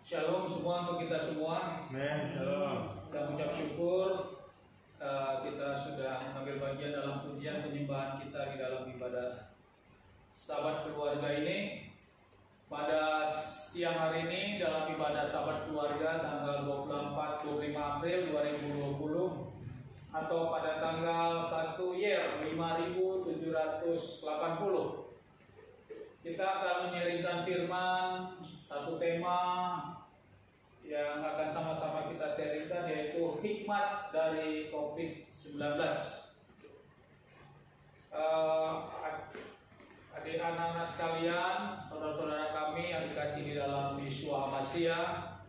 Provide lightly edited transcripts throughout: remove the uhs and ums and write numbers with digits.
Shalom semua untuk kita semua. Amin. Shalom. Kita mengucap syukur kita sudah mengambil bagian dalam pujian penyembahan kita di dalam ibadah Sabat Keluarga ini. Pada siang hari ini dalam ibadah Sabat Keluarga tanggal 24-25 April 2020 atau pada tanggal 1 Yer 5780. Kita akan menyaringkan firman, satu tema yang akan sama-sama kita sharingkan yaitu hikmat dari COVID-19. Adik anak-anak sekalian, saudara-saudara kami yang dikasihi di dalam Yeshua Mashiach,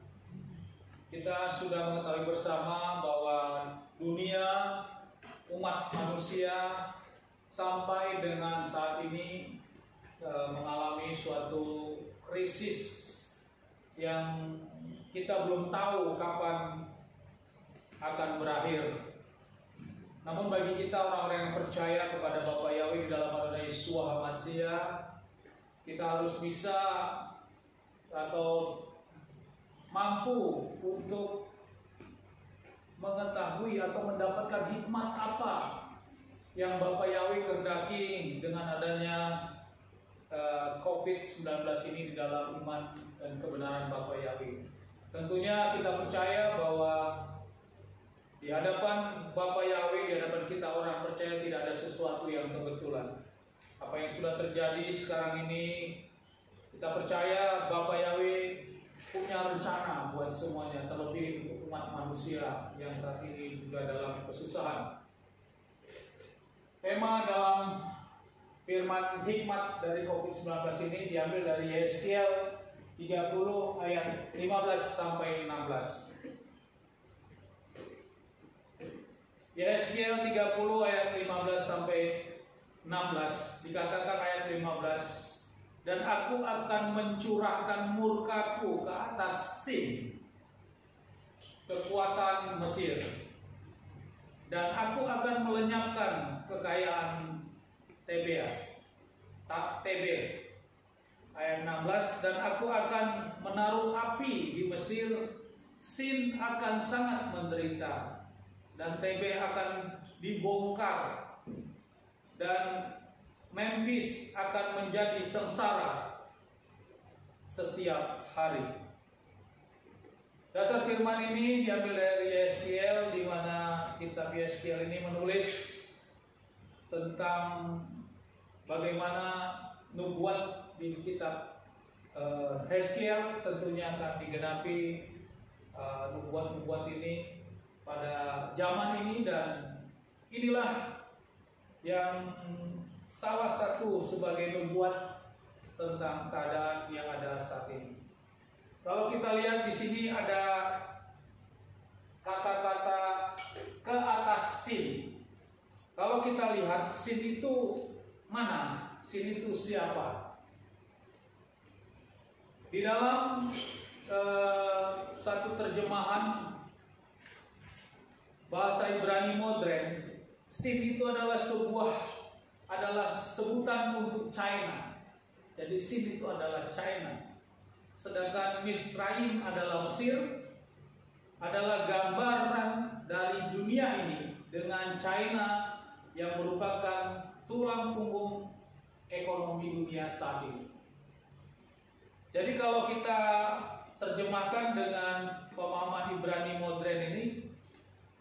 kita sudah mengetahui bersama bahwa dunia, umat manusia sampai dengan saat ini mengalami suatu krisis yang kita belum tahu kapan akan berakhir. Namun bagi kita orang-orang yang percaya kepada Bapa Yahweh di dalam nama Yeshua Mashiach, kita harus bisa atau mampu untuk mengetahui atau mendapatkan hikmat apa yang Bapa Yahweh kehendaki dengan adanya COVID-19 ini di dalam iman dan kebenaran Bapa Yahweh. Tentunya kita percaya bahwa di hadapan Bapa Yahweh, di hadapan kita orang percaya tidak ada sesuatu yang kebetulan. Apa yang sudah terjadi sekarang ini, kita percaya Bapa Yahweh punya rencana buat semuanya, terlebih untuk umat manusia yang saat ini juga dalam kesusahan. Tema dalam firman hikmat dari COVID-19 ini diambil dari Yeskiel 30 ayat 15 sampai 16. Yeskiel 30 ayat 15 sampai 16 dikatakan ayat 15, dan aku akan mencurahkan murkaku ke atas Sin, kekuatan Mesir, dan aku akan melenyapkan kekayaan Tebel. Ayat 16, dan aku akan menaruh api di Mesir, Sin akan sangat menderita, dan Tebel akan dibongkar, dan Memphis akan menjadi sengsara setiap hari. Dasar firman ini diambil dari Yeskiel, di mana kitab Yeskiel ini menulis tentang bagaimana nubuat di kitab Yeskiel tentunya akan digenapi nubuat-nubuat ini pada zaman ini, dan inilah yang salah satu sebagai nubuat tentang keadaan yang ada saat ini. Kalau kita lihat di sini ada kata-kata ke atas Sin. Kalau kita lihat Sin itu mana? Sin itu siapa? Di dalam satu terjemahan bahasa Ibrani modern, Sin itu adalah sebutan untuk China. Jadi Sin itu adalah China. Sedangkan Mitsraim adalah Mesir, adalah gambaran dari dunia ini dengan China yang merupakan tulang punggung ekonomi dunia saat ini. Jadi kalau kita terjemahkan dengan pemahaman Ibrani modern ini,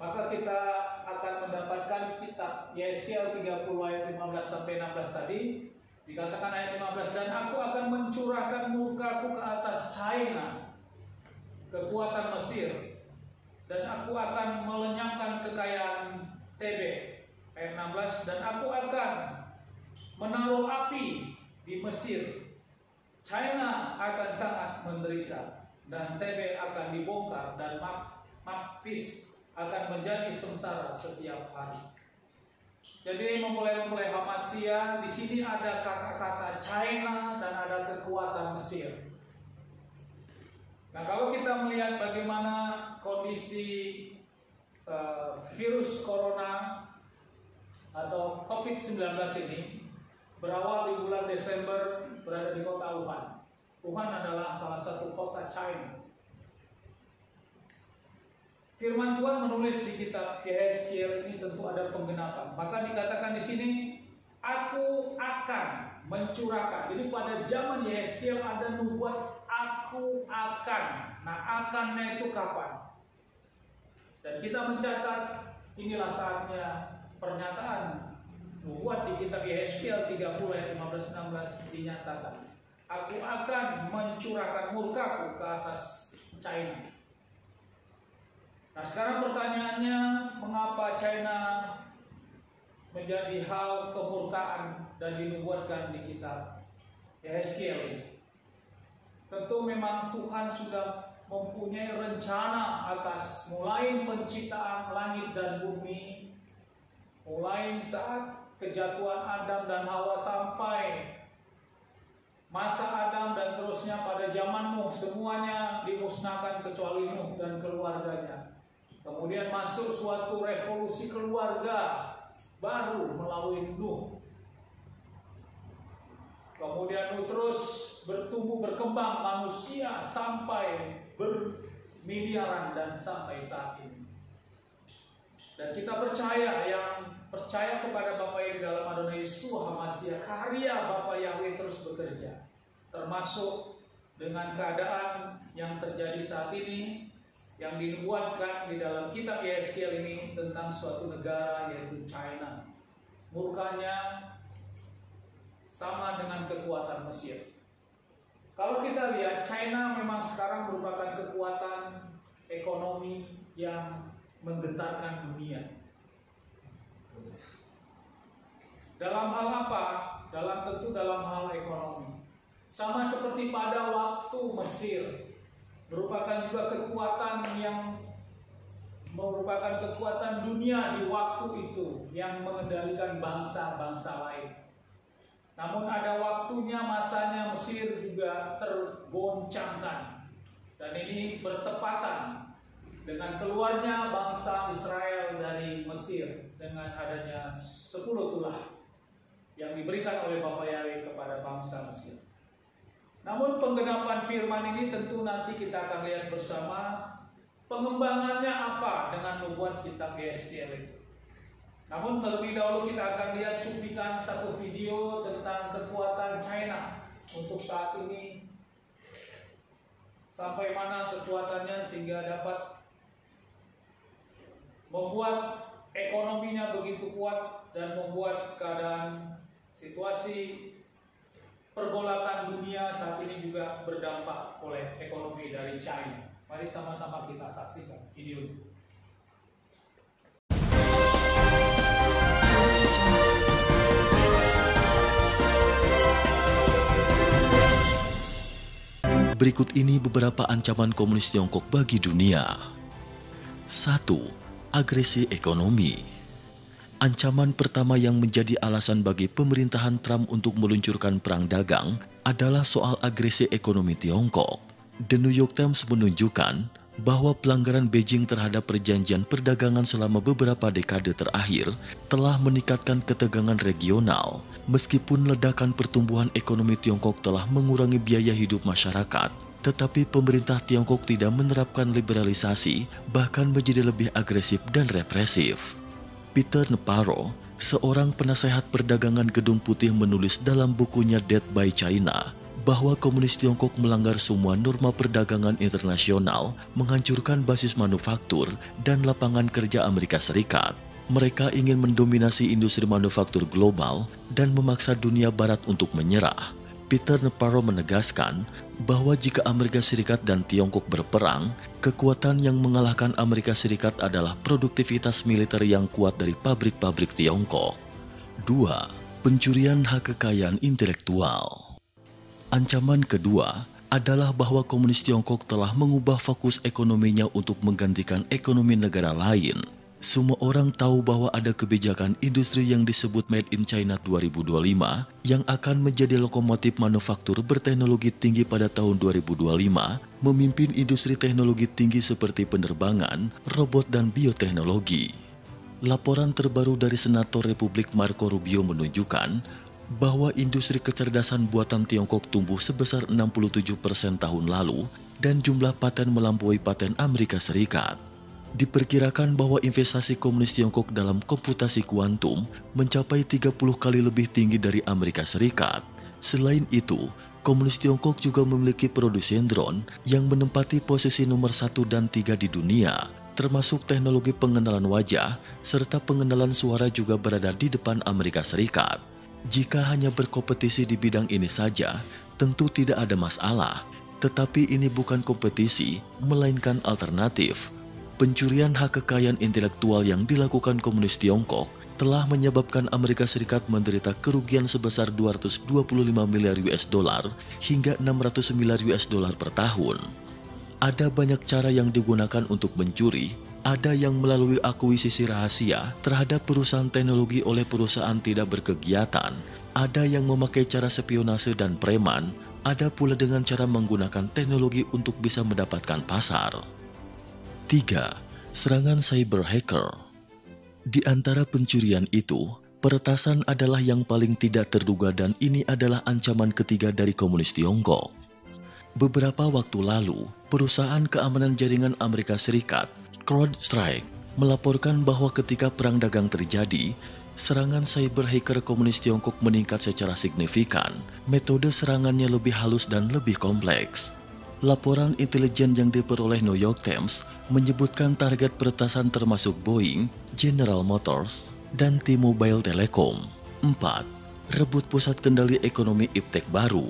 maka kita akan mendapatkan kitab Yeskiel 30 ayat 15 sampai 16 tadi. Dikatakan ayat 15, dan aku akan mencurahkan murkaku ke atas China, kekuatan Mesir, dan aku akan melenyapkan kekayaan Tebel. Ayat 16, dan aku akan menaruh api di Mesir, China akan sangat menderita, dan Tebel akan dibongkar, dan Memphis akan menjadi sengsara setiap hari. Jadi mempelai-mempelai Hamasya, di sini ada kata-kata China dan ada kekuatan Mesir. Nah, kalau kita melihat bagaimana kondisi virus corona atau COVID-19 ini berawal di bulan Desember berada di kota Wuhan. Wuhan adalah salah satu kota China. Firman Tuhan menulis di kitab Yehezkiel ini tentu ada penggenapan. Maka dikatakan di sini, aku akan mencurahkan. Jadi pada zaman Yehezkiel ada nubuat aku akan. Nah, akannya itu kapan? Dan kita mencatat inilah saatnya pernyataan nubuat di kitab Yehezkiel 30 ayat 15-16 dinyatakan. Aku akan mencurahkan murkaku ke atas China. Nah, sekarang pertanyaannya, mengapa China menjadi hal kemurkaan dan dinubuatkan di kitab Yehezkiel ini? Tentu memang Tuhan sudah mempunyai rencana atas mulai penciptaan langit dan bumi, mulai saat kejatuhan Adam dan Hawa sampai masa Adam dan terusnya pada zaman Nuh, semuanya dimusnahkan kecuali Nuh dan keluarganya. Kemudian masuk suatu revolusi keluarga baru melalui Nuh. Kemudian Nuh terus bertumbuh berkembang manusia sampai bermiliaran dan sampai saat ini. Dan kita percaya, yang percaya kepada Bapa yang di dalam Adonai Yeshua HaMashiach, karya Bapa Yahweh terus bekerja, termasuk dengan keadaan yang terjadi saat ini, yang dinubuatkan di dalam kitab Yehezkiel ini tentang suatu negara yaitu China. Murkanya sama dengan kekuatan Mesir. Kalau kita lihat, China memang sekarang merupakan kekuatan ekonomi yang menggetarkan dunia. Dalam hal apa? Tentu dalam hal ekonomi. Sama seperti pada waktu Mesir, merupakan juga kekuatan yang merupakan kekuatan dunia di waktu itu yang mengendalikan bangsa-bangsa lain. Namun ada waktunya, masanya Mesir juga tergoncangkan. Dan ini bertepatan dengan keluarnya bangsa Israel dari Mesir dengan adanya 10 tulah yang diberikan oleh Bapa Yahweh kepada bangsa Mesir. Namun penggenapan firman ini tentu nanti kita akan lihat bersama pengembangannya apa dengan nubuat kitab Yehezkiel itu. Namun terlebih dahulu kita akan lihat cuplikan satu video tentang kekuatan China untuk saat ini, sampai mana kekuatannya sehingga dapat membuat ekonominya begitu kuat dan membuat keadaan situasi pergolakan dunia saat ini juga berdampak oleh ekonomi dari China. Mari sama-sama kita saksikan video ini. Berikut ini beberapa ancaman komunis Tiongkok bagi dunia. 1. Agresi ekonomi. Ancaman pertama yang menjadi alasan bagi pemerintahan Trump untuk meluncurkan perang dagang adalah soal agresi ekonomi Tiongkok. The New York Times menunjukkan bahwa pelanggaran Beijing terhadap perjanjian perdagangan selama beberapa dekade terakhir telah meningkatkan ketegangan regional. Meskipun ledakan pertumbuhan ekonomi Tiongkok telah mengurangi biaya hidup masyarakat, tetapi pemerintah Tiongkok tidak menerapkan liberalisasi, bahkan menjadi lebih agresif dan represif. Peter Navarro, seorang penasehat perdagangan Gedung Putih, menulis dalam bukunya Dead by China bahwa komunis Tiongkok melanggar semua norma perdagangan internasional, menghancurkan basis manufaktur dan lapangan kerja Amerika Serikat. Mereka ingin mendominasi industri manufaktur global dan memaksa dunia barat untuk menyerah. Peter Navarro menegaskan bahwa jika Amerika Serikat dan Tiongkok berperang, kekuatan yang mengalahkan Amerika Serikat adalah produktivitas militer yang kuat dari pabrik-pabrik Tiongkok. 2. Pencurian hak kekayaan intelektual. Ancaman kedua adalah bahwa komunis Tiongkok telah mengubah fokus ekonominya untuk menggantikan ekonomi negara lain. Semua orang tahu bahwa ada kebijakan industri yang disebut Made in China 2025 yang akan menjadi lokomotif manufaktur berteknologi tinggi pada tahun 2025, memimpin industri teknologi tinggi seperti penerbangan, robot, dan bioteknologi. Laporan terbaru dari Senator Republik Marco Rubio menunjukkan bahwa industri kecerdasan buatan Tiongkok tumbuh sebesar 67% tahun lalu dan jumlah paten melampaui paten Amerika Serikat. Diperkirakan bahwa investasi komunis Tiongkok dalam komputasi kuantum mencapai 30 kali lebih tinggi dari Amerika Serikat. Selain itu, komunis Tiongkok juga memiliki produsen drone yang menempati posisi nomor 1 dan 3 di dunia, termasuk teknologi pengenalan wajah serta pengenalan suara juga berada di depan Amerika Serikat. Jika hanya berkompetisi di bidang ini saja, tentu tidak ada masalah. Tetapi ini bukan kompetisi, melainkan alternatif. Pencurian hak kekayaan intelektual yang dilakukan komunis Tiongkok telah menyebabkan Amerika Serikat menderita kerugian sebesar 225 miliar US dollar hingga 600 miliar US dollar per tahun. Ada banyak cara yang digunakan untuk mencuri, ada yang melalui akuisisi rahasia terhadap perusahaan teknologi oleh perusahaan tidak berkegiatan, ada yang memakai cara spionase dan preman, ada pula dengan cara menggunakan teknologi untuk bisa mendapatkan pasar. 3. Serangan cyber hacker. Di antara pencurian itu, peretasan adalah yang paling tidak terduga dan ini adalah ancaman ketiga dari komunis Tiongkok. Beberapa waktu lalu, perusahaan keamanan jaringan Amerika Serikat, CrowdStrike, melaporkan bahwa ketika perang dagang terjadi, serangan cyber hacker komunis Tiongkok meningkat secara signifikan. Metode serangannya lebih halus dan lebih kompleks. Laporan intelijen yang diperoleh New York Times menyebutkan target peretasan termasuk Boeing, General Motors, dan T-Mobile Telecom. 4. Rebut pusat kendali ekonomi iptek baru.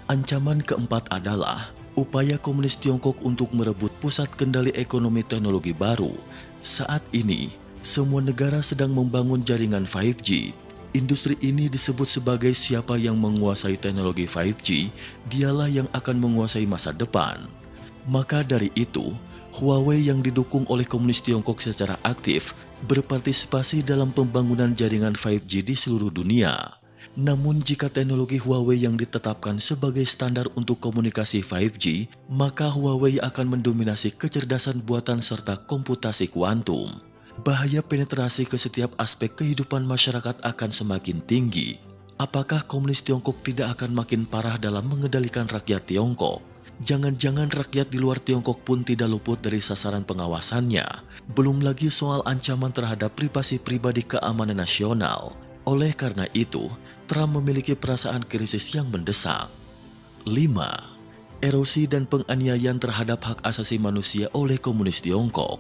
Ancaman keempat adalah upaya komunis Tiongkok untuk merebut pusat kendali ekonomi teknologi baru. Saat ini, semua negara sedang membangun jaringan 5G. Industri ini disebut sebagai siapa yang menguasai teknologi 5G, dialah yang akan menguasai masa depan. Maka dari itu, Huawei yang didukung oleh komunis Tiongkok secara aktif berpartisipasi dalam pembangunan jaringan 5G di seluruh dunia. Namun jika teknologi Huawei yang ditetapkan sebagai standar untuk komunikasi 5G, maka Huawei akan mendominasi kecerdasan buatan serta komputasi kuantum. Bahaya penetrasi ke setiap aspek kehidupan masyarakat akan semakin tinggi. Apakah komunis Tiongkok tidak akan makin parah dalam mengendalikan rakyat Tiongkok? Jangan-jangan rakyat di luar Tiongkok pun tidak luput dari sasaran pengawasannya. Belum lagi soal ancaman terhadap privasi pribadi keamanan nasional. Oleh karena itu, Trump memiliki perasaan krisis yang mendesak. 5. Erosi dan penganiayaan terhadap hak asasi manusia oleh komunis Tiongkok.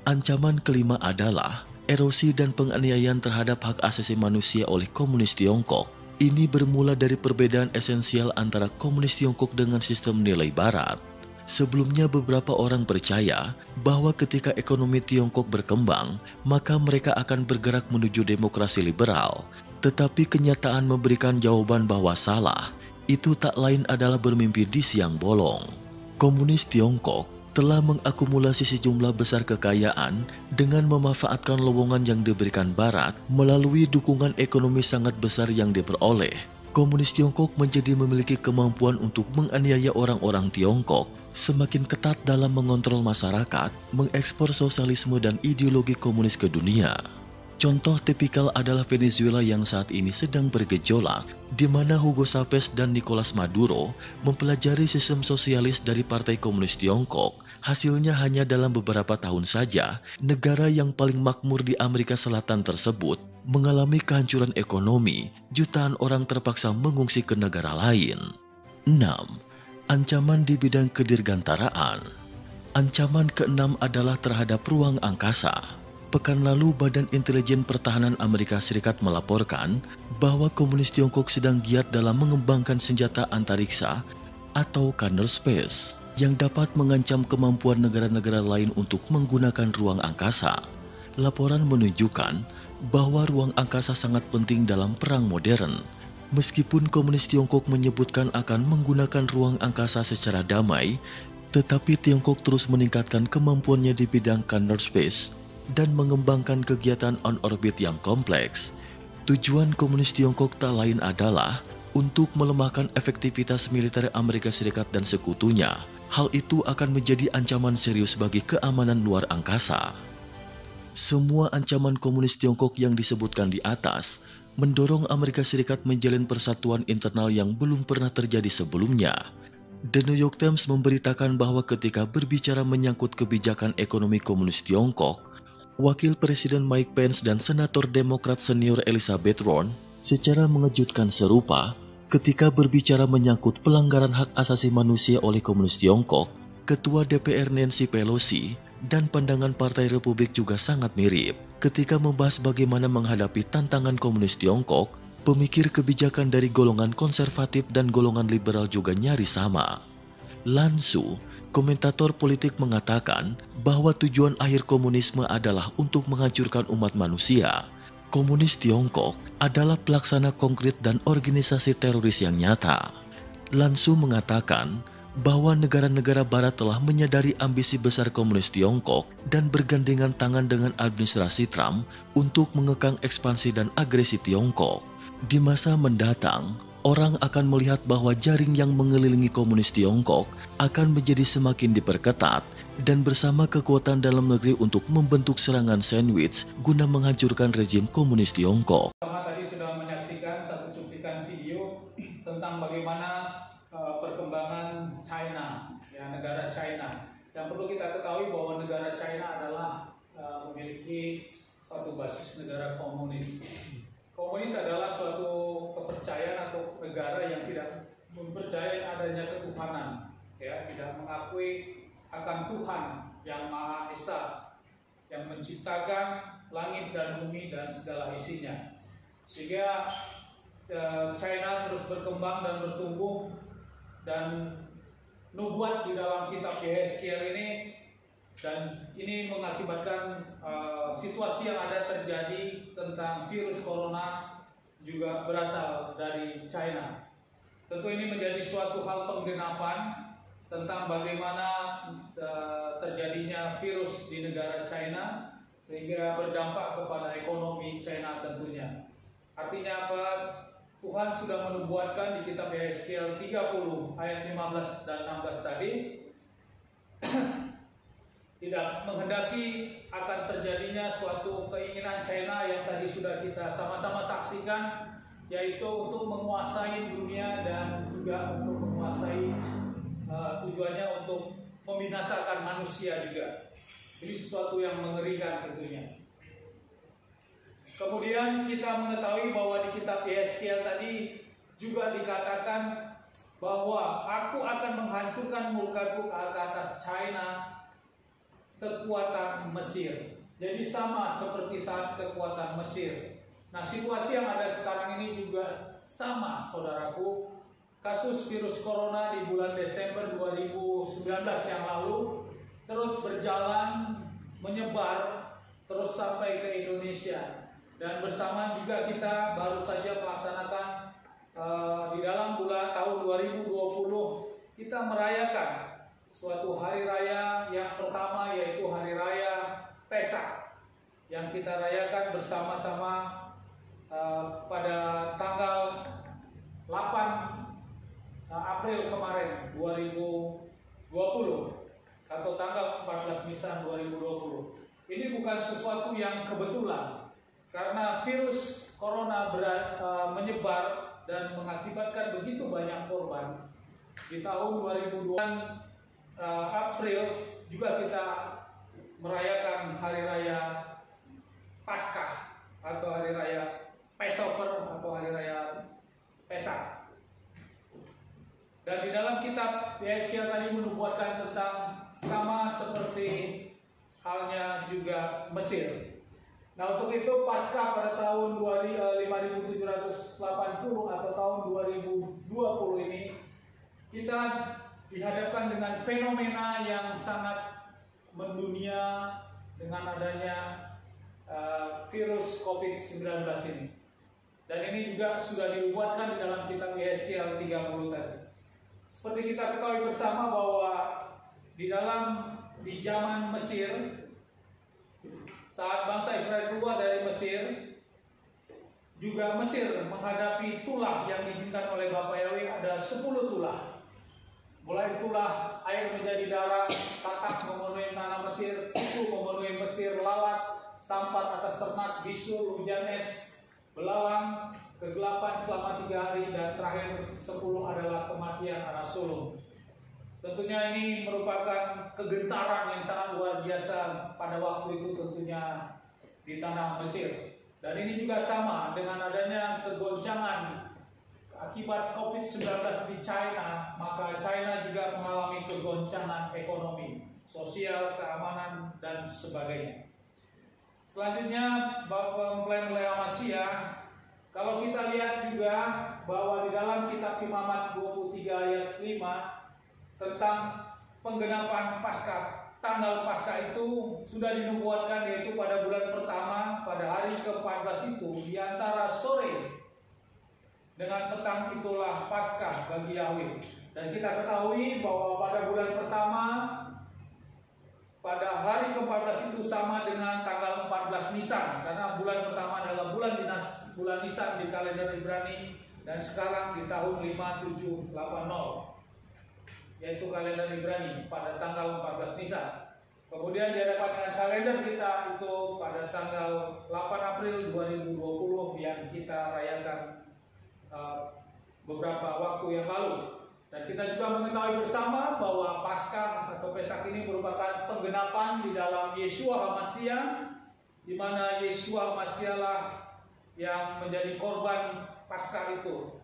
Ancaman kelima adalah erosi dan penganiayaan terhadap hak asasi manusia oleh komunis Tiongkok. Ini bermula dari perbedaan esensial antara komunis Tiongkok dengan sistem nilai Barat. Sebelumnya beberapa orang percaya bahwa ketika ekonomi Tiongkok berkembang, maka mereka akan bergerak menuju demokrasi liberal. Tetapi kenyataan memberikan jawaban bahwa salah. Itu tak lain adalah bermimpi di siang bolong. Komunis Tiongkok telah mengakumulasi sejumlah besar kekayaan dengan memanfaatkan lowongan yang diberikan Barat melalui dukungan ekonomi sangat besar yang diperoleh. Komunis Tiongkok menjadi memiliki kemampuan untuk menganiaya orang-orang Tiongkok, semakin ketat dalam mengontrol masyarakat, mengekspor sosialisme dan ideologi komunis ke dunia. Contoh tipikal adalah Venezuela yang saat ini sedang bergejolak, di mana Hugo Chavez dan Nicolas Maduro mempelajari sistem sosialis dari Partai Komunis Tiongkok. Hasilnya hanya dalam beberapa tahun saja, negara yang paling makmur di Amerika Selatan tersebut mengalami kehancuran ekonomi, jutaan orang terpaksa mengungsi ke negara lain. 6. Ancaman di bidang kedirgantaraan. Ancaman ke-6 adalah terhadap ruang angkasa. Pekan lalu, Badan Intelijen Pertahanan Amerika Serikat melaporkan bahwa komunis Tiongkok sedang giat dalam mengembangkan senjata antariksa atau counter space yang dapat mengancam kemampuan negara-negara lain untuk menggunakan ruang angkasa. Laporan menunjukkan bahwa ruang angkasa sangat penting dalam perang modern. Meskipun komunis Tiongkok menyebutkan akan menggunakan ruang angkasa secara damai, tetapi Tiongkok terus meningkatkan kemampuannya di bidang counter space dan mengembangkan kegiatan on-orbit yang kompleks. Tujuan komunis Tiongkok tak lain adalah untuk melemahkan efektivitas militer Amerika Serikat dan sekutunya. Hal itu akan menjadi ancaman serius bagi keamanan luar angkasa. Semua ancaman komunis Tiongkok yang disebutkan di atas mendorong Amerika Serikat menjalin persatuan internal yang belum pernah terjadi sebelumnya. The New York Times memberitakan bahwa ketika berbicara menyangkut kebijakan ekonomi komunis Tiongkok, Wakil Presiden Mike Pence dan Senator Demokrat senior Elizabeth Warren secara mengejutkan serupa ketika berbicara menyangkut pelanggaran hak asasi manusia oleh komunis Tiongkok. Ketua DPR Nancy Pelosi dan pandangan Partai Republik juga sangat mirip. Ketika membahas bagaimana menghadapi tantangan komunis Tiongkok, pemikir kebijakan dari golongan konservatif dan golongan liberal juga nyaris sama. Lan Su, komentator politik, mengatakan bahwa tujuan akhir komunisme adalah untuk menghancurkan umat manusia. Komunis Tiongkok adalah pelaksana konkret dan organisasi teroris yang nyata. Lan Su mengatakan bahwa negara-negara barat telah menyadari ambisi besar komunis Tiongkok dan bergandengan tangan dengan administrasi Trump untuk mengekang ekspansi dan agresi Tiongkok. Di masa mendatang, orang akan melihat bahwa jaring yang mengelilingi komunis Tiongkok akan menjadi semakin diperketat dan bersama kekuatan dalam negeri untuk membentuk serangan sandwich guna menghancurkan rezim komunis Tiongkok. Tadi sudah menyaksikan satu cuplikan video tentang bagaimana perkembangan China, ya, negara China. Yang perlu kita ketahui bahwa negara China adalah memiliki suatu basis negara komunis. Komunis adalah suatu kepercayaan atau negara yang tidak mempercayai adanya ketuhanan, ya, tidak mengakui akan Tuhan yang Maha Esa, yang menciptakan langit dan bumi dan segala isinya. Sehingga China terus berkembang dan bertumbuh, dan nubuat di dalam kitab Yeskiel ini, dan ini mengakibatkan situasi yang ada terjadi tentang virus corona juga berasal dari China. Tentu ini menjadi suatu hal penggenapan tentang bagaimana terjadinya virus di negara China sehingga berdampak kepada ekonomi China tentunya. Artinya apa? Tuhan sudah menubuatkan di kitab Yeskiel 30 ayat 15 dan 16 tadi tidak menghendaki akan terjadinya suatu keinginan China yang tadi sudah kita sama-sama saksikan, yaitu untuk menguasai dunia dan juga untuk menguasai tujuannya untuk membinasakan manusia juga. Ini sesuatu yang mengerikan tentunya. Kemudian kita mengetahui bahwa di kitab Yeskiel tadi juga dikatakan bahwa aku akan menghancurkan murkaku ke atas China, kekuatan Mesir. Jadi sama seperti saat kekuatan Mesir. Nah, situasi yang ada sekarang ini juga sama, saudaraku. Kasus virus corona di bulan Desember 2019 yang lalu terus berjalan, menyebar, terus sampai ke Indonesia. Dan bersama juga kita baru saja melaksanakan di dalam bulan tahun 2020 kita merayakan suatu hari raya yang pertama, yaitu hari raya Pesak, yang kita rayakan bersama-sama pada tanggal 8 April kemarin 2020 atau tanggal 14 Nisan 2020. Ini bukan sesuatu yang kebetulan, karena virus corona menyebar dan mengakibatkan begitu banyak korban. Di tahun 2020 April juga kita merayakan hari raya Paskah atau hari raya Passover atau hari raya Pesak. Dan di dalam kitab Yeskiel tadi menubuatkan tentang sama seperti halnya juga Mesir. Nah, untuk itu Paskah pada tahun 5780 atau tahun 2020 ini kita dihadapkan dengan fenomena yang sangat mendunia dengan adanya virus COVID-19 ini. Dan ini juga sudah dibuatkan di dalam kitab Yeskiel 30 tadi. Seperti kita ketahui bersama bahwa di zaman Mesir, saat bangsa Israel keluar dari Mesir, juga Mesir menghadapi tulah yang diizinkan oleh Bapak Yahweh, ada 10 tulah. Mulai tulah air menjadi darah, tatak memenuhi tanah Mesir, kuku memenuhi Mesir, lalat, sampat atas ternak, bisul, hujan es, belalang, kegelapan selama 3 hari, dan terakhir 10 adalah kematian anak sulung. Tentunya ini merupakan kegentaran yang sangat luar biasa pada waktu itu tentunya di tanah Mesir. Dan ini juga sama dengan adanya kegoncangan akibat COVID-19 di China, maka China juga mengalami kegoncangan ekonomi, sosial, keamanan, dan sebagainya. Selanjutnya, Bapak mempelai Amasya, kalau kita lihat juga bahwa di dalam kitab Imamat 23 ayat 5 tentang penggenapan Paskah, tanggal Paskah itu sudah dinubuatkan, yaitu pada bulan pertama, pada hari ke-14 itu, di antara sore dengan petang itulah Paskah bagi Yahweh. Dan kita ketahui bahwa pada bulan pertama, pada hari ke-14 itu sama dengan tanggal 14 Nisan, karena bulan pertama adalah bulan Nisan di kalender Ibrani, dan sekarang di tahun 5780, yaitu kalender Ibrani pada tanggal 14 Nisan. Kemudian dihadapkan dengan kalender kita itu pada tanggal 8 April 2020 yang kita rayakan beberapa waktu yang lalu. Dan kita juga mengetahui bersama bahwa Paskah atau Pesak ini merupakan penggenapan di dalam Yeshua HaMashiach, di mana Yeshua HaMashiach lah yang menjadi korban Paskah itu.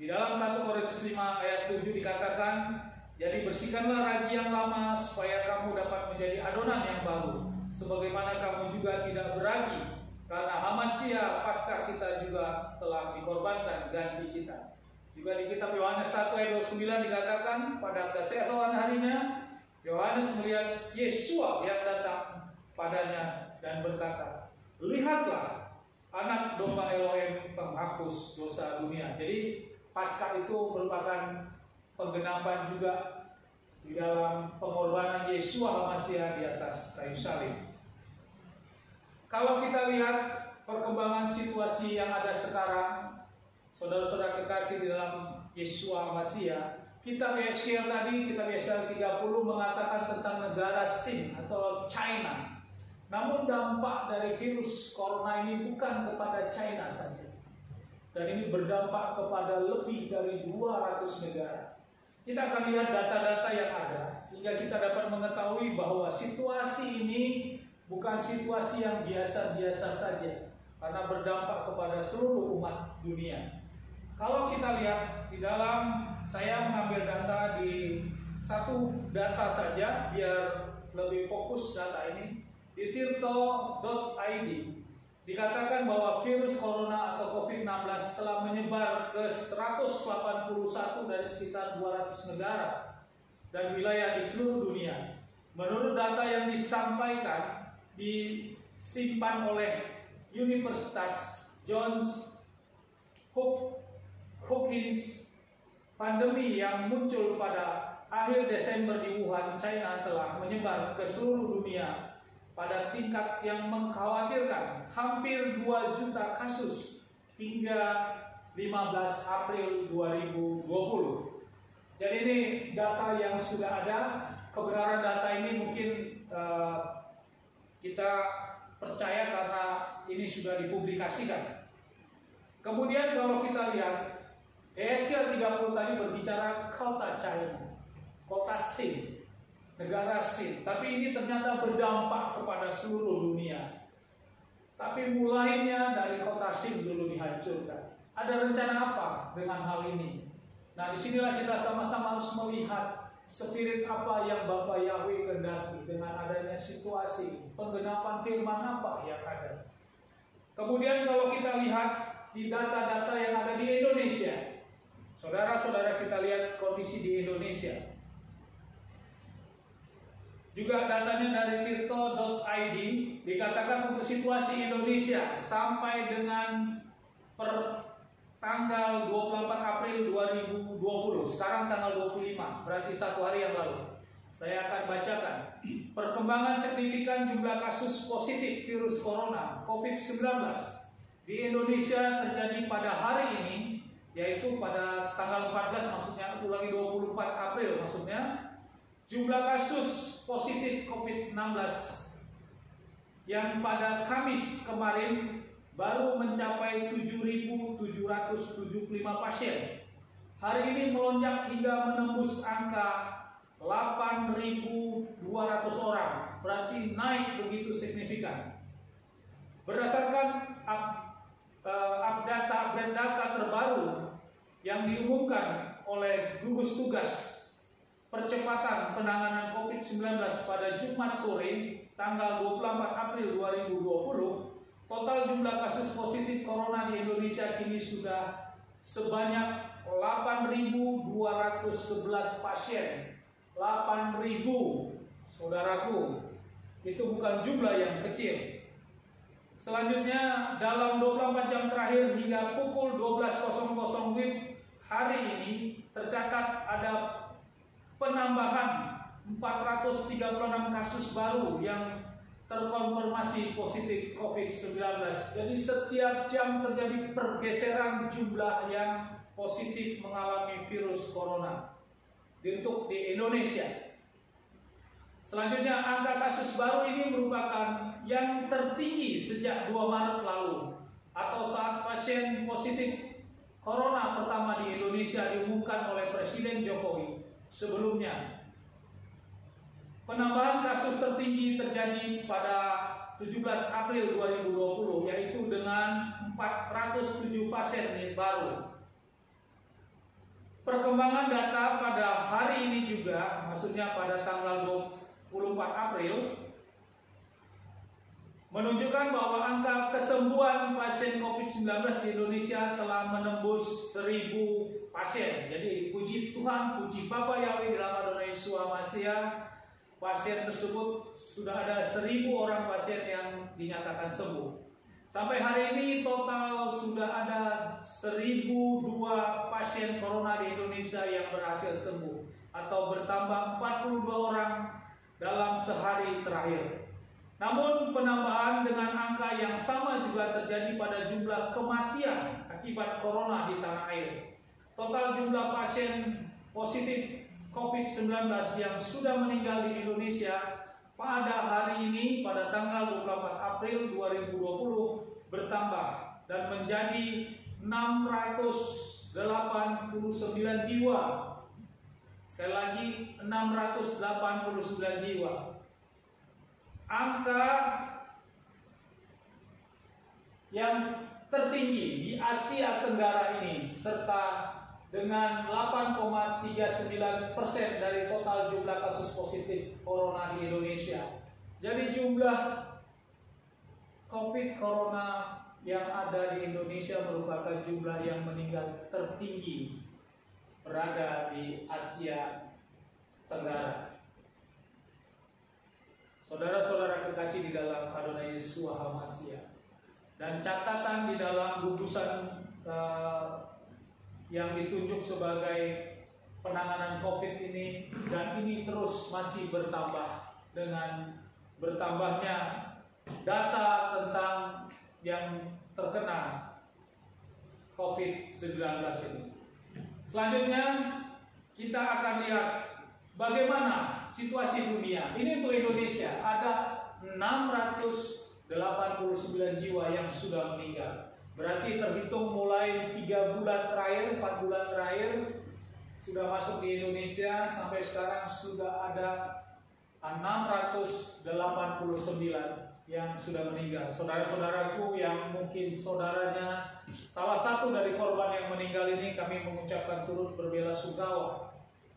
Di dalam 1 Korintus 5 ayat 7 dikatakan, jadi bersihkanlah ragi yang lama supaya kamu dapat menjadi adonan yang baru, sebagaimana kamu juga tidak beragi, karena HaMashiach Paskah kita juga telah dikorbankan ganti kita. Juga di kitab Yohanes 1 ayat 29 dikatakan, pada keesokan harinya Yohanes melihat Yeshua yang datang padanya dan berkata, lihatlah anak domba Elohim penghapus dosa dunia. Jadi Paskah itu merupakan penggenapan juga di dalam pengorbanan Yeshua HaMashiach di atas kayu salib. Kalau kita lihat perkembangan situasi yang ada sekarang, saudara-saudara kekasih di dalam Yeshua HaMashiach, kitab Yeskiel tadi, kitab Yeskiel 30 mengatakan tentang negara Sin atau China. Namun dampak dari virus corona ini bukan kepada China saja, dan ini berdampak kepada lebih dari 200 negara. Kita akan lihat data-data yang ada, sehingga kita dapat mengetahui bahwa situasi ini bukan situasi yang biasa-biasa saja, karena berdampak kepada seluruh umat dunia. Kalau kita lihat di dalam, saya mengambil data di satu data saja, biar lebih fokus data ini, di tirto.id. Dikatakan bahwa virus corona atau COVID-19 telah menyebar ke 181 dari sekitar 200 negara dan wilayah di seluruh dunia. Menurut data yang disampaikan, disimpan oleh Universitas Johns Hopkins, pandemi yang muncul pada akhir Desember di Wuhan, China telah menyebar ke seluruh dunia pada tingkat yang mengkhawatirkan, hampir 2 juta kasus hingga 15 April 2020. Jadi ini data yang sudah ada. Kebenaran data ini mungkin kita percaya karena ini sudah dipublikasikan. Kemudian kalau kita lihat, Yeskiel 30 tadi berbicara kota China, kota Sin, negara Sin, tapi ini ternyata berdampak kepada seluruh dunia. Tapi mulainya dari kota Sin dulu dihancurkan. Ada rencana apa dengan hal ini? Nah, disinilah kita sama-sama harus melihat spirit apa yang Bapa Yahweh kehendaki dengan adanya situasi penggenapan firman apa yang ada. Kemudian kalau kita lihat di data-data yang ada di Indonesia, saudara-saudara, kita lihat kondisi di Indonesia. Juga datanya dari tirto.id dikatakan untuk situasi Indonesia sampai dengan per tanggal 24 April 2020, sekarang tanggal 25, berarti 1 hari yang lalu. Saya akan bacakan. Perkembangan signifikan jumlah kasus positif virus corona COVID-19 di Indonesia terjadi pada hari ini, yaitu pada tanggal 14, maksudnya ulangi 24 April maksudnya. Jumlah kasus positif COVID-19 yang pada Kamis kemarin baru mencapai 7.775 pasien. hari ini melonjak hingga menembus angka 8.200 orang, berarti naik begitu signifikan. Berdasarkan update data terbaru yang diumumkan oleh gugus tugas percepatan penanganan COVID-19 pada Jumat sore tanggal 24 April 2020, total jumlah kasus positif corona di Indonesia kini sudah sebanyak 8.211 pasien. 8.000, saudaraku, itu bukan jumlah yang kecil. Selanjutnya, dalam 24 jam terakhir hingga pukul 12.00 WIB hari ini tercatat ada penambahan 436 kasus baru yang terkonfirmasi positif COVID-19. Jadi setiap jam terjadi pergeseran jumlah yang positif mengalami virus corona untuk di Indonesia. Selanjutnya, angka kasus baru ini merupakan yang tertinggi sejak 2 Maret lalu atau saat pasien positif corona pertama di Indonesia diumumkan oleh Presiden Jokowi. Sebelumnya, penambahan kasus tertinggi terjadi pada 17 April 2020, yaitu dengan 407 pasien baru. Perkembangan data pada hari ini juga, maksudnya pada tanggal 24 April, menunjukkan bahwa angka kesembuhan pasien COVID-19 di Indonesia telah menembus 1.000 pasien. Jadi puji Tuhan, puji Bapa Yahweh dalam Adonai Yeshua Mashiach, pasien tersebut sudah ada 1.000 orang pasien yang dinyatakan sembuh. Sampai hari ini total sudah ada 1.002 pasien corona di Indonesia yang berhasil sembuh atau bertambah 42 orang dalam sehari terakhir. Namun penambahan dengan angka yang sama juga terjadi pada jumlah kematian akibat corona di tanah air. Total jumlah pasien positif COVID-19 yang sudah meninggal di Indonesia pada hari ini, pada tanggal 24 April 2020 bertambah dan menjadi 689 jiwa. Sekali lagi 689 jiwa. Angka yang tertinggi di Asia Tenggara ini, serta dengan 8,39% dari total jumlah kasus positif corona di Indonesia. Jadi jumlah COVID corona yang ada di Indonesia merupakan jumlah yang meninggal tertinggi berada di Asia Tenggara. Saudara-saudara kekasih di dalam Adonai Yeshua HaMashiach, dan catatan di dalam gugusan yang ditunjuk sebagai penanganan COVID ini, dan ini terus masih bertambah dengan bertambahnya data tentang yang terkena COVID-19 ini. Selanjutnya kita akan lihat bagaimana situasi dunia. Ini untuk Indonesia ada 689 jiwa yang sudah meninggal. Berarti terhitung mulai 3 bulan terakhir, 4 bulan terakhir sudah masuk di Indonesia, sampai sekarang sudah ada 689 yang sudah meninggal. Saudara-saudaraku yang mungkin saudaranya salah satu dari korban yang meninggal ini, kami mengucapkan turut berbelasungkawa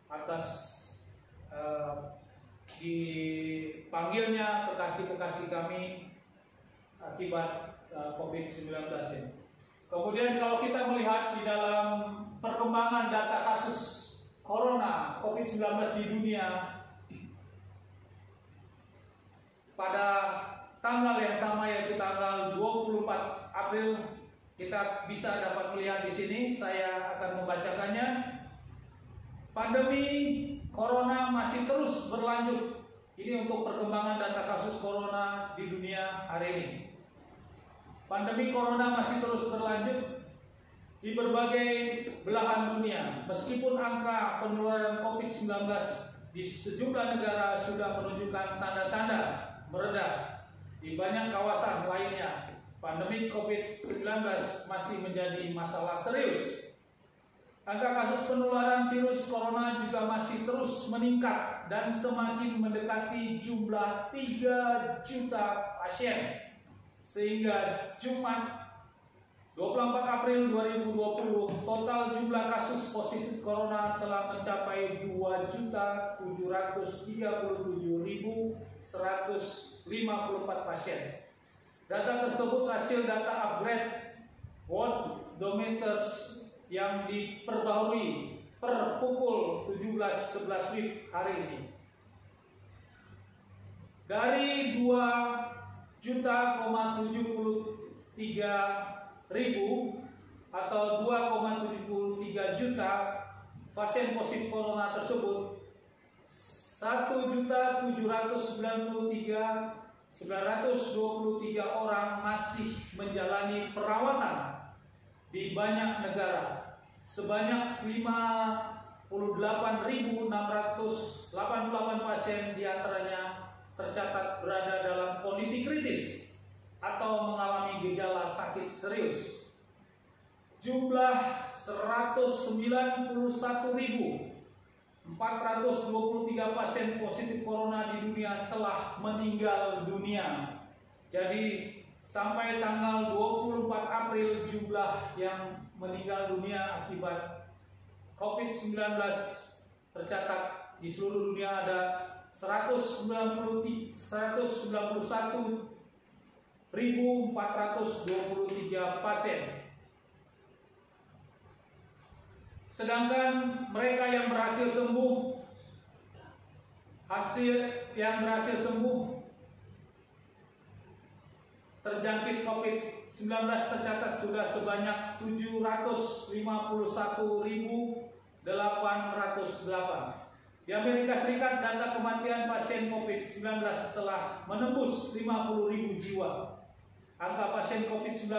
atas dipanggilnya kekasih-kekasih kami akibat COVID-19 ini. Kemudian kalau kita melihat di dalam perkembangan data kasus corona COVID-19 di dunia, pada tanggal yang sama yaitu tanggal 24 April, kita bisa dapat melihat di sini, saya akan membacakannya. Pandemi corona masih terus berlanjut. Ini untuk perkembangan data kasus corona di dunia hari ini. Pandemi corona masih terus berlanjut di berbagai belahan dunia. Meskipun angka penularan COVID-19 di sejumlah negara sudah menunjukkan tanda-tanda mereda, di banyak kawasan lainnya pandemi COVID-19 masih menjadi masalah serius. Angka kasus penularan virus corona juga masih terus meningkat dan semakin mendekati jumlah 3 juta pasien. Sehingga Jumat 24 April 2020 total jumlah kasus positif corona telah mencapai 2.037.154 pasien. Data tersebut hasil data upgrade Worldometers yang diperbaharui per pukul 17.11 WIB hari ini. Dari 2.073.000 atau 2,73 juta pasien positif corona tersebut, 1.793.923 orang masih menjalani perawatan di banyak negara. Sebanyak 58.688 pasien diantaranya tercatat berada dalam kondisi kritis atau mengalami gejala sakit serius. Jumlah 191.423 pasien positif corona di dunia telah meninggal dunia. Jadi sampai tanggal 24 April jumlah yang meninggal dunia akibat COVID-19 tercatat di seluruh dunia ada 191.423 pasien. Sedangkan mereka yang berhasil sembuh terjangkit COVID-19 tercatat sudah sebanyak 751.808. Di Amerika Serikat data kematian pasien COVID-19 telah menembus 50.000 jiwa. Angka pasien COVID-19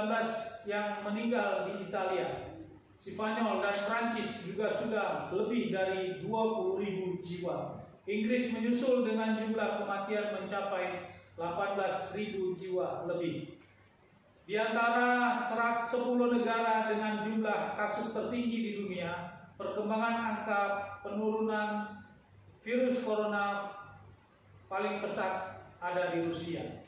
yang meninggal di Italia, Spanyol dan Prancis juga sudah lebih dari 20.000 jiwa. Inggris menyusul dengan jumlah kematian mencapai 18.000 jiwa lebih. Di antara 10 negara dengan jumlah kasus tertinggi di dunia, perkembangan angka penurunan virus corona paling pesat ada di Rusia.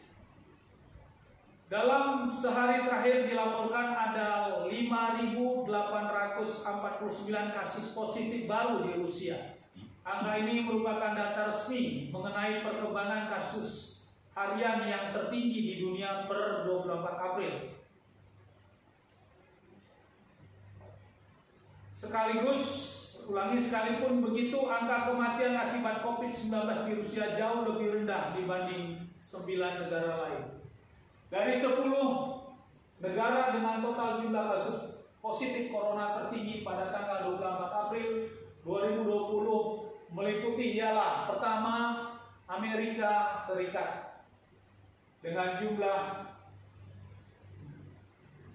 Dalam sehari terakhir dilaporkan ada 5.849 kasus positif baru di Rusia. Angka ini merupakan data resmi mengenai perkembangan kasus harian yang tertinggi di dunia per 24 April. Sekalipun begitu, angka kematian akibat COVID-19 di Rusia jauh lebih rendah dibanding 9 negara lain. Dari 10 negara dengan total jumlah kasus positif corona tertinggi pada tanggal 24 April 2020 meliputi ialah pertama Amerika Serikat dengan jumlah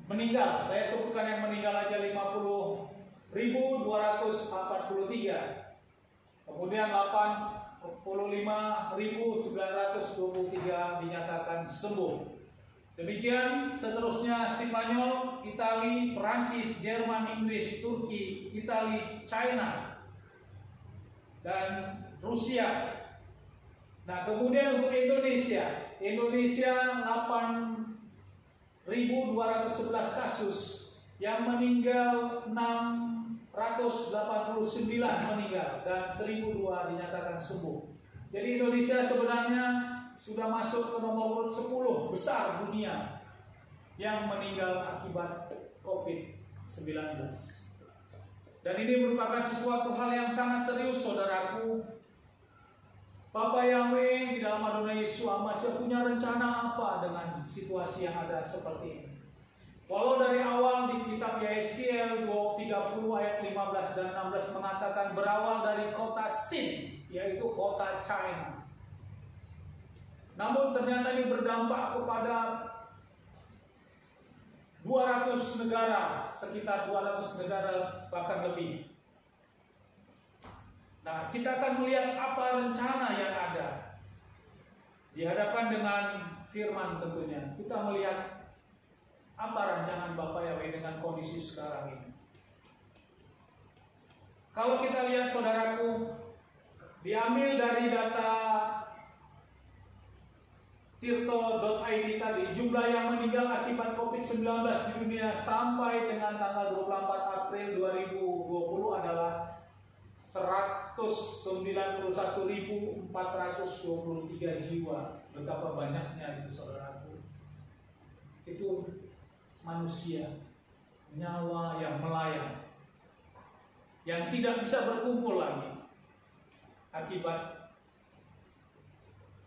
meninggal, saya sebutkan yang meninggal aja 50.243, kemudian 85.923 dinyatakan sembuh. Demikian seterusnya Spanyol, Italia, Perancis, Jerman, Inggris, Turki, Italia, China, dan Rusia. Nah, kemudian untuk Indonesia 8.211 kasus, yang meninggal 689 meninggal dan 1.002 dinyatakan sembuh. Jadi Indonesia sebenarnya sudah masuk ke nomor 10 besar dunia yang meninggal akibat COVID-19. Dan ini merupakan sesuatu hal yang sangat serius, saudaraku. Bapa Yahweh di dalam Adonai Yesus masih punya rencana apa dengan situasi yang ada seperti ini? Walau dari awal di kitab Yeskiel 30 ayat 15 dan 16 mengatakan berawal dari kota Sin, yaitu kota China. Namun ternyata ini berdampak kepada 200 negara, sekitar 200 negara bahkan lebih. Nah, kita akan melihat apa rencana yang ada. Dihadapkan dengan firman tentunya. Kita melihat apa rancangan Bapak Yahweh dengan kondisi sekarang ini. Kalau kita lihat saudaraku, diambil dari data tirto.id tadi, jumlah yang meninggal akibat COVID-19 di dunia sampai dengan tanggal 24 April 2020 adalah 191.423 jiwa. Betapa banyaknya itu saudaraku. Itu manusia, nyawa yang melayang, yang tidak bisa berkumpul lagi akibat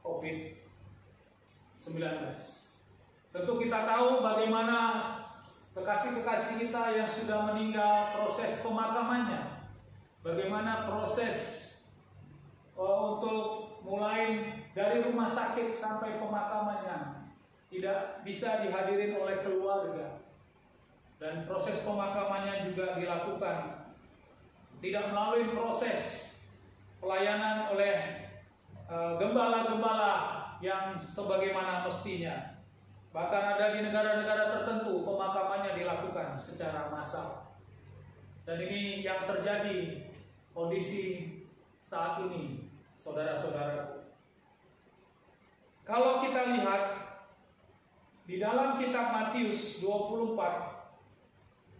COVID-19. Tentu kita tahu bagaimana kekasih-kekasih kita yang sudah meninggal, proses pemakamannya, bagaimana proses untuk mulai dari rumah sakit sampai pemakamannya tidak bisa dihadirin oleh keluarga, dan proses pemakamannya juga dilakukan tidak melalui proses pelayanan oleh gembala-gembala yang sebagaimana mestinya. Bahkan ada di negara-negara tertentu pemakamannya dilakukan secara massal. Dan ini yang terjadi kondisi saat ini, saudara-saudaraku. Kalau kita lihat di dalam kitab Matius 24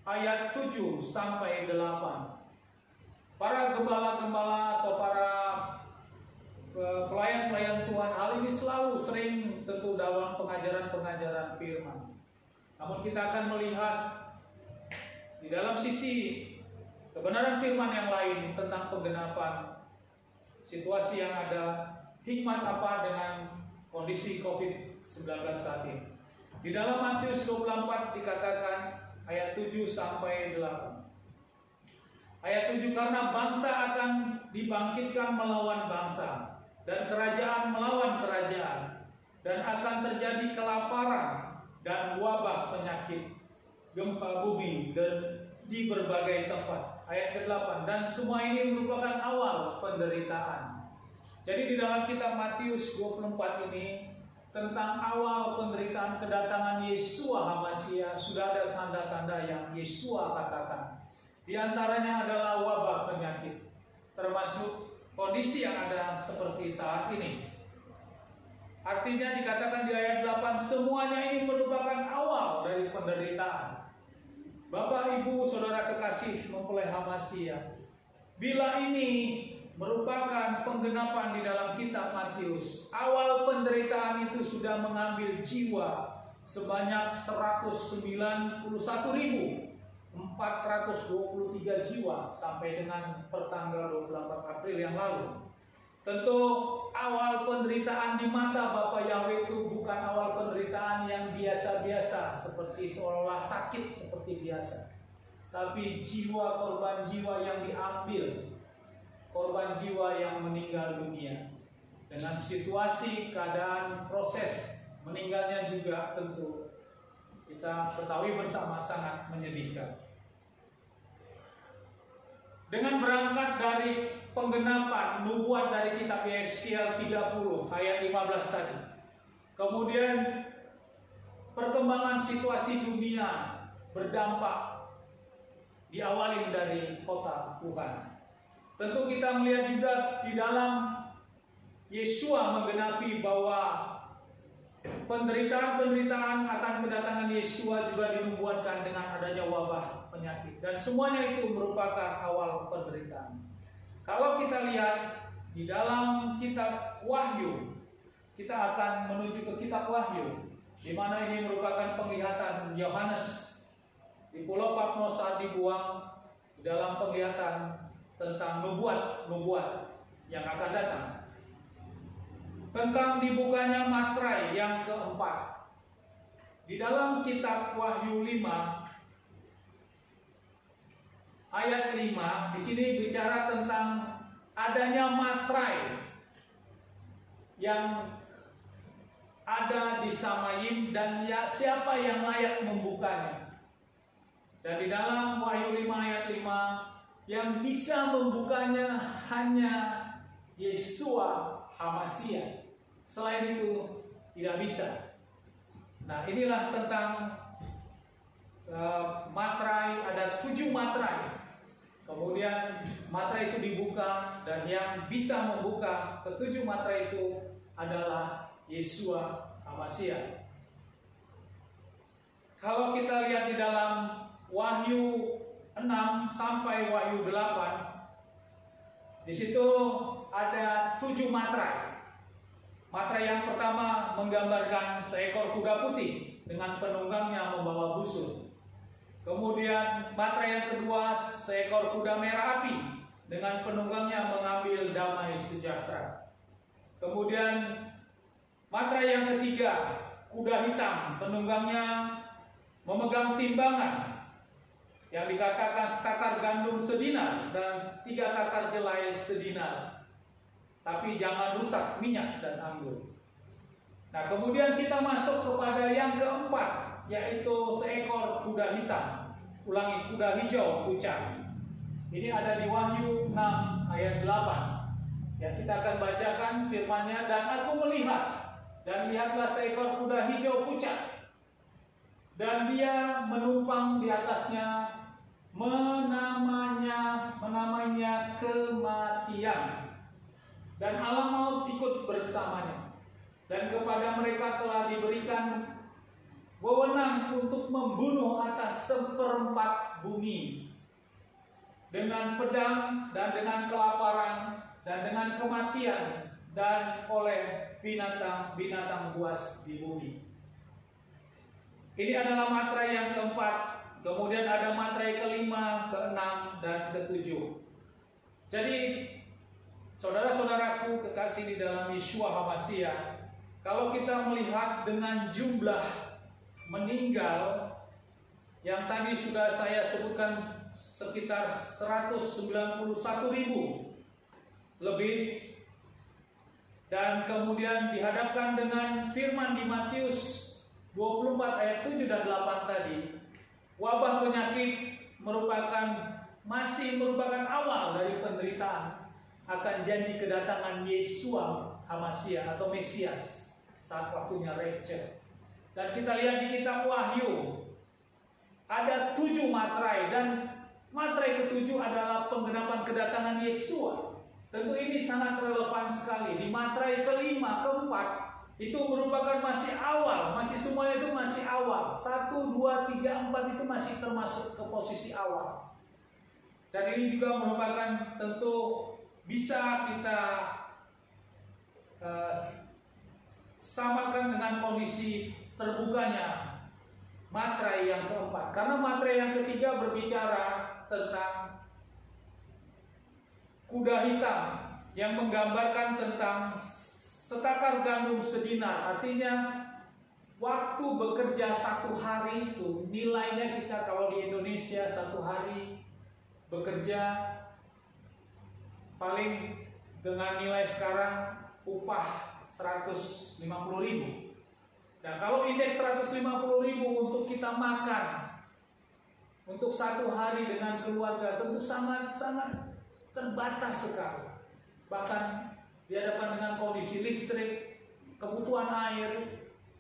ayat 7 sampai 8, para gembala-gembala atau para pelayan-pelayan Tuhan hal ini selalu sering tentu dalam pengajaran-pengajaran firman. Namun kita akan melihat di dalam sisi kebenaran firman yang lain tentang penggenapan situasi yang ada, hikmat apa dengan kondisi COVID-19 saat ini. Di dalam Matius 24 dikatakan ayat 7 sampai 8. Ayat 7, karena bangsa akan dibangkitkan melawan bangsa, dan kerajaan melawan kerajaan, dan akan terjadi kelaparan dan wabah penyakit, gempa bumi dan di berbagai tempat. Ayat ke-8, dan semua ini merupakan awal penderitaan. Jadi di dalam kitab Matius 24 ini tentang awal penderitaan kedatangan Yesua HaMasiah sudah ada tanda-tanda yang Yesua katakan. Di antaranya adalah wabah penyakit, termasuk kondisi yang ada seperti saat ini. Artinya dikatakan di ayat 8, semuanya ini merupakan awal dari penderitaan. Bapak, Ibu, Saudara kekasih mempelai HaMasiah, bila ini merupakan penggenapan di dalam kitab Matius, awal penderitaan itu sudah mengambil jiwa sebanyak 191.423 jiwa sampai dengan pertanggal 24 April yang lalu. Tentu awal penderitaan di mata Bapa Yahweh itu bukan awal penderitaan yang biasa-biasa seperti seolah-olah sakit seperti biasa, tapi jiwa, korban jiwa yang diambil, korban jiwa yang meninggal dunia. Dengan situasi, keadaan, proses meninggalnya juga tentu kita ketahui bersama sangat menyedihkan. Dengan berangkat dari penggenapan nubuat dari kitab Yeskiel 30 ayat 15 tadi, kemudian perkembangan situasi dunia berdampak diawali dari kota Tuhan. Tentu kita melihat juga di dalam Yesua menggenapi bahwa penderitaan-penderitaan akan kedatangan Yesua juga dinubuatkan dengan adanya wabah penyakit, dan semuanya itu merupakan awal penderitaan. Kalau kita lihat di dalam kitab Wahyu, kita akan menuju ke kitab Wahyu, di mana ini merupakan penglihatan Yohanes di Pulau Patmos saat dibuang, di dalam penglihatan tentang nubuat-nubuat yang akan datang, tentang dibukanya matrai yang keempat. Di dalam kitab Wahyu 5 ayat 5, di sini bicara tentang adanya matrai yang ada di Samayim dan ya siapa yang layak membukanya. Dan di dalam Wahyu 5 ayat 5, yang bisa membukanya hanya Yesua HaMasiah. Selain itu tidak bisa. Nah, inilah tentang matrai, ada 7 matrai Kemudian matra itu dibuka, dan yang bisa membuka ketujuh matra itu adalah Yeshua HaMashiach. Kalau kita lihat di dalam Wahyu 6 sampai Wahyu 8, di situ ada 7 matra. Matra yang pertama menggambarkan seekor kuda putih dengan penunggangnya membawa busur. Kemudian matra yang kedua seekor kuda merah api dengan penunggangnya mengambil damai sejahtera. Kemudian matra yang ketiga kuda hitam, penunggangnya memegang timbangan yang dikatakan setakar gandum sedinar dan 3 takar jelai sedinar. Tapi jangan rusak minyak dan anggur. Nah, kemudian kita masuk kepada yang keempat, yaitu seekor kuda hitam. Ulangi, kuda hijau pucat. Ini ada di Wahyu 6 ayat 8. Ya, kita akan bacakan firman-Nya. Dan aku melihat, dan lihatlah seekor kuda hijau pucat, dan dia menumpang di atasnya, menamainya kematian. Dan alam maut ikut bersamanya. Dan kepada mereka telah diberikan wewenang untuk membunuh atas 1/4 bumi dengan pedang dan dengan kelaparan dan dengan kematian dan oleh binatang-binatang buas di bumi. Ini adalah matra yang keempat. Kemudian ada matra yang kelima, keenam, dan ketujuh. Jadi saudara-saudaraku kekasih di dalam Yeshua HaMashiach, kalau kita melihat dengan jumlah meninggal yang tadi sudah saya sebutkan sekitar 191.000 lebih, dan kemudian dihadapkan dengan firman di Matius 24 ayat 7 dan 8 tadi, wabah penyakit masih merupakan awal dari penderitaan akan janji kedatangan Yeshua HaMashiach atau Mesias saat waktunya rapture. Dan kita lihat di kitab Wahyu ada 7 matrai, dan matrai ketujuh adalah penggenapan kedatangan Yeshua. Tentu ini sangat relevan sekali. Di matrai kelima, keempat itu merupakan masih awal, masih semuanya itu masih awal. 1, 2, 3, 4 itu masih termasuk ke posisi awal. Dan ini juga merupakan tentu bisa kita samakan dengan kondisi terbukanya matrai yang keempat. Karena matrai yang ketiga berbicara tentang kuda hitam yang menggambarkan tentang setakar gandum sedinar. Artinya waktu bekerja 1 hari itu nilainya, kita kalau di Indonesia 1 hari bekerja paling dengan nilai sekarang upah 150.000. Nah, kalau indeks 150.000 untuk kita makan untuk 1 hari dengan keluarga tentu sangat-sangat terbatas sekali. Bahkan di hadapan dengan kondisi listrik, kebutuhan air,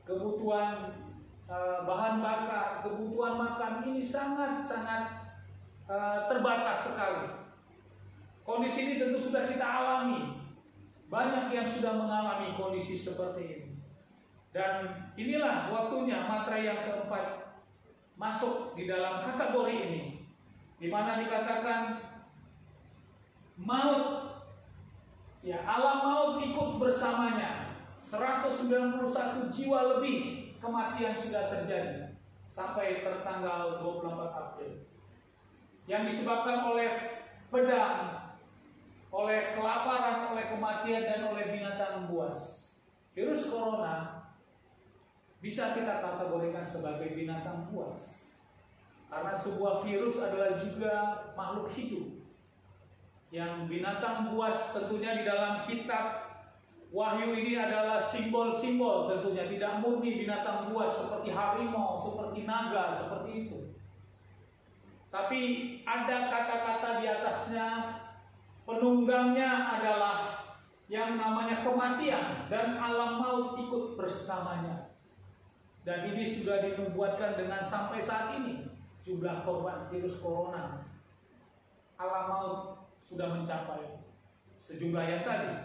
kebutuhan bahan bakar, kebutuhan makan, ini sangat-sangat terbatas sekali. Kondisi ini tentu sudah kita alami. Banyak yang sudah mengalami kondisi seperti ini. Dan inilah waktunya matra yang keempat masuk di dalam kategori ini, di mana dikatakan maut, ya, alam maut ikut bersamanya. 191 jiwa lebih kematian sudah terjadi sampai tertanggal 24 April. Yang disebabkan oleh pedang, oleh kelaparan, oleh kematian, dan oleh binatang buas. Virus corona bisa kita kategorikan sebagai binatang buas, karena sebuah virus adalah juga makhluk hidup. Yang binatang buas tentunya di dalam kitab Wahyu ini adalah simbol-simbol, tentunya tidak murni binatang buas seperti harimau, seperti naga, seperti itu. Tapi ada kata-kata di atasnya, penunggangnya adalah yang namanya kematian, dan alam maut ikut bersamanya. Dan ini sudah dinubuatkan dengan sampai saat ini jumlah korban virus corona alam maut sudah mencapai sejumlah yang tadi.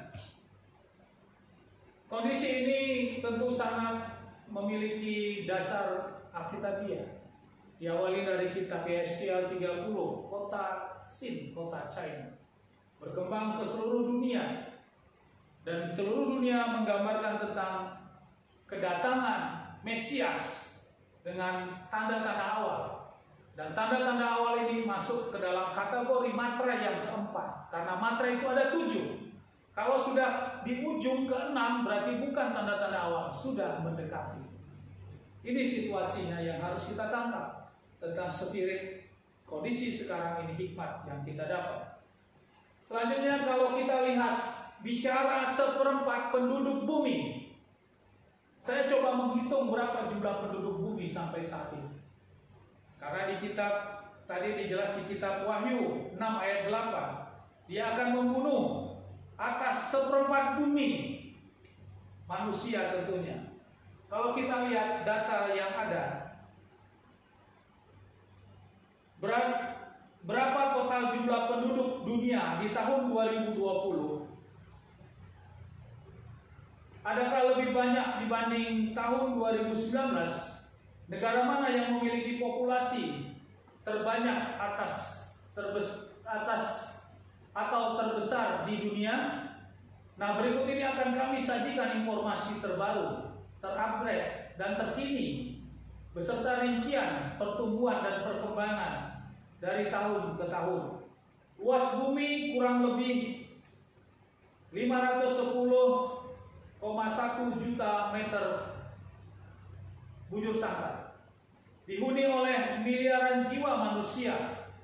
Kondisi ini tentu sangat memiliki dasar Alkitabiah. Diawali dari kitab Yeskiel 30, kota Sin, kota China, berkembang ke seluruh dunia, dan seluruh dunia menggambarkan tentang kedatangan Mesias dengan tanda-tanda awal. Dan tanda-tanda awal ini masuk ke dalam kategori matra yang keempat, karena matra itu ada 7. Kalau sudah di ujung ke-6 berarti bukan tanda-tanda awal, sudah mendekati. Ini situasinya yang harus kita tangkap tentang spirit kondisi sekarang ini, hikmat yang kita dapat. Selanjutnya kalau kita lihat bicara 1/4 penduduk bumi. Saya coba menghitung berapa jumlah penduduk bumi sampai saat ini. Karena di kitab tadi dijelas di kitab Wahyu 6 ayat 8, dia akan membunuh atas 1/4 bumi manusia tentunya. Kalau kita lihat data yang ada, berapa total jumlah penduduk dunia di tahun 2020? Adakah lebih banyak dibanding tahun 2019? Negara mana yang memiliki populasi terbanyak atau terbesar di dunia? Nah, berikut ini akan kami sajikan informasi terbaru, terupgrade dan terkini beserta rincian pertumbuhan dan perkembangan dari tahun ke tahun. Luas bumi kurang lebih 510,1 juta meter bujur sangkar. Dihuni oleh miliaran jiwa manusia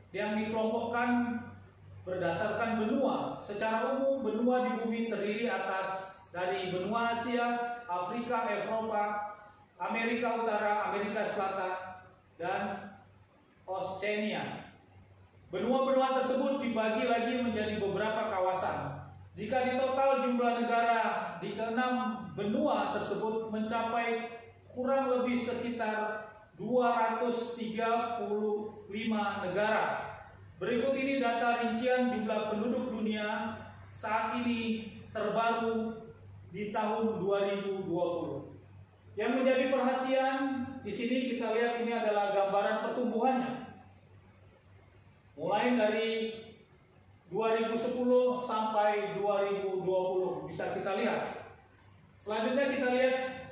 yang dikelompokkan berdasarkan benua. Secara umum, benua di bumi terdiri atas dari benua Asia, Afrika, Eropa, Amerika Utara, Amerika Selatan, dan Oceania. Benua-benua tersebut dibagi lagi menjadi beberapa kawasan. Jika di total jumlah negara di ke-6 benua tersebut mencapai kurang lebih sekitar 235 negara. Berikut ini data rincian jumlah penduduk dunia saat ini terbaru di tahun 2020. Yang menjadi perhatian di sini kita lihat ini adalah gambaran pertumbuhannya. Mulai dari 2010 sampai 2020 bisa kita lihat. Selanjutnya kita lihat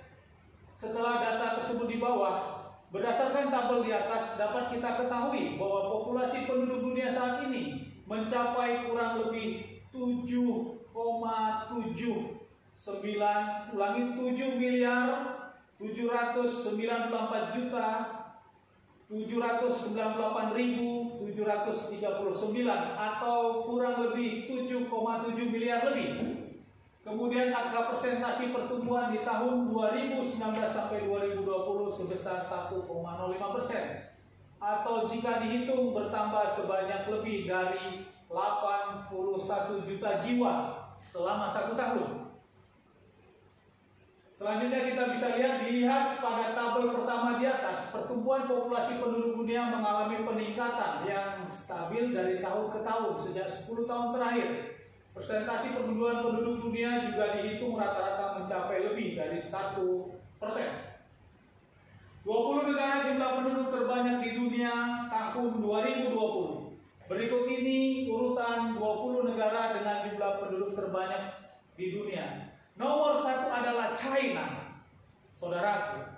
setelah data tersebut di bawah, berdasarkan tabel di atas dapat kita ketahui bahwa populasi penduduk dunia saat ini mencapai kurang lebih 7 miliar 794.798.739 atau kurang lebih 7,7 miliar lebih. Kemudian angka persentase pertumbuhan di tahun 2019 sampai 2020 sebesar 1,05%, atau jika dihitung bertambah sebanyak lebih dari 81 juta jiwa selama 1 tahun. Selanjutnya kita bisa dilihat pada tabel pertama di atas, pertumbuhan populasi penduduk dunia mengalami peningkatan yang stabil dari tahun ke tahun sejak 10 tahun terakhir. Persentase pertumbuhan penduduk dunia juga dihitung rata-rata mencapai lebih dari 1%. 20 negara jumlah penduduk terbanyak di dunia tahun 2020. Berikut ini urutan 20 negara dengan jumlah penduduk terbanyak di dunia. Nomor 1 adalah China, saudaraku,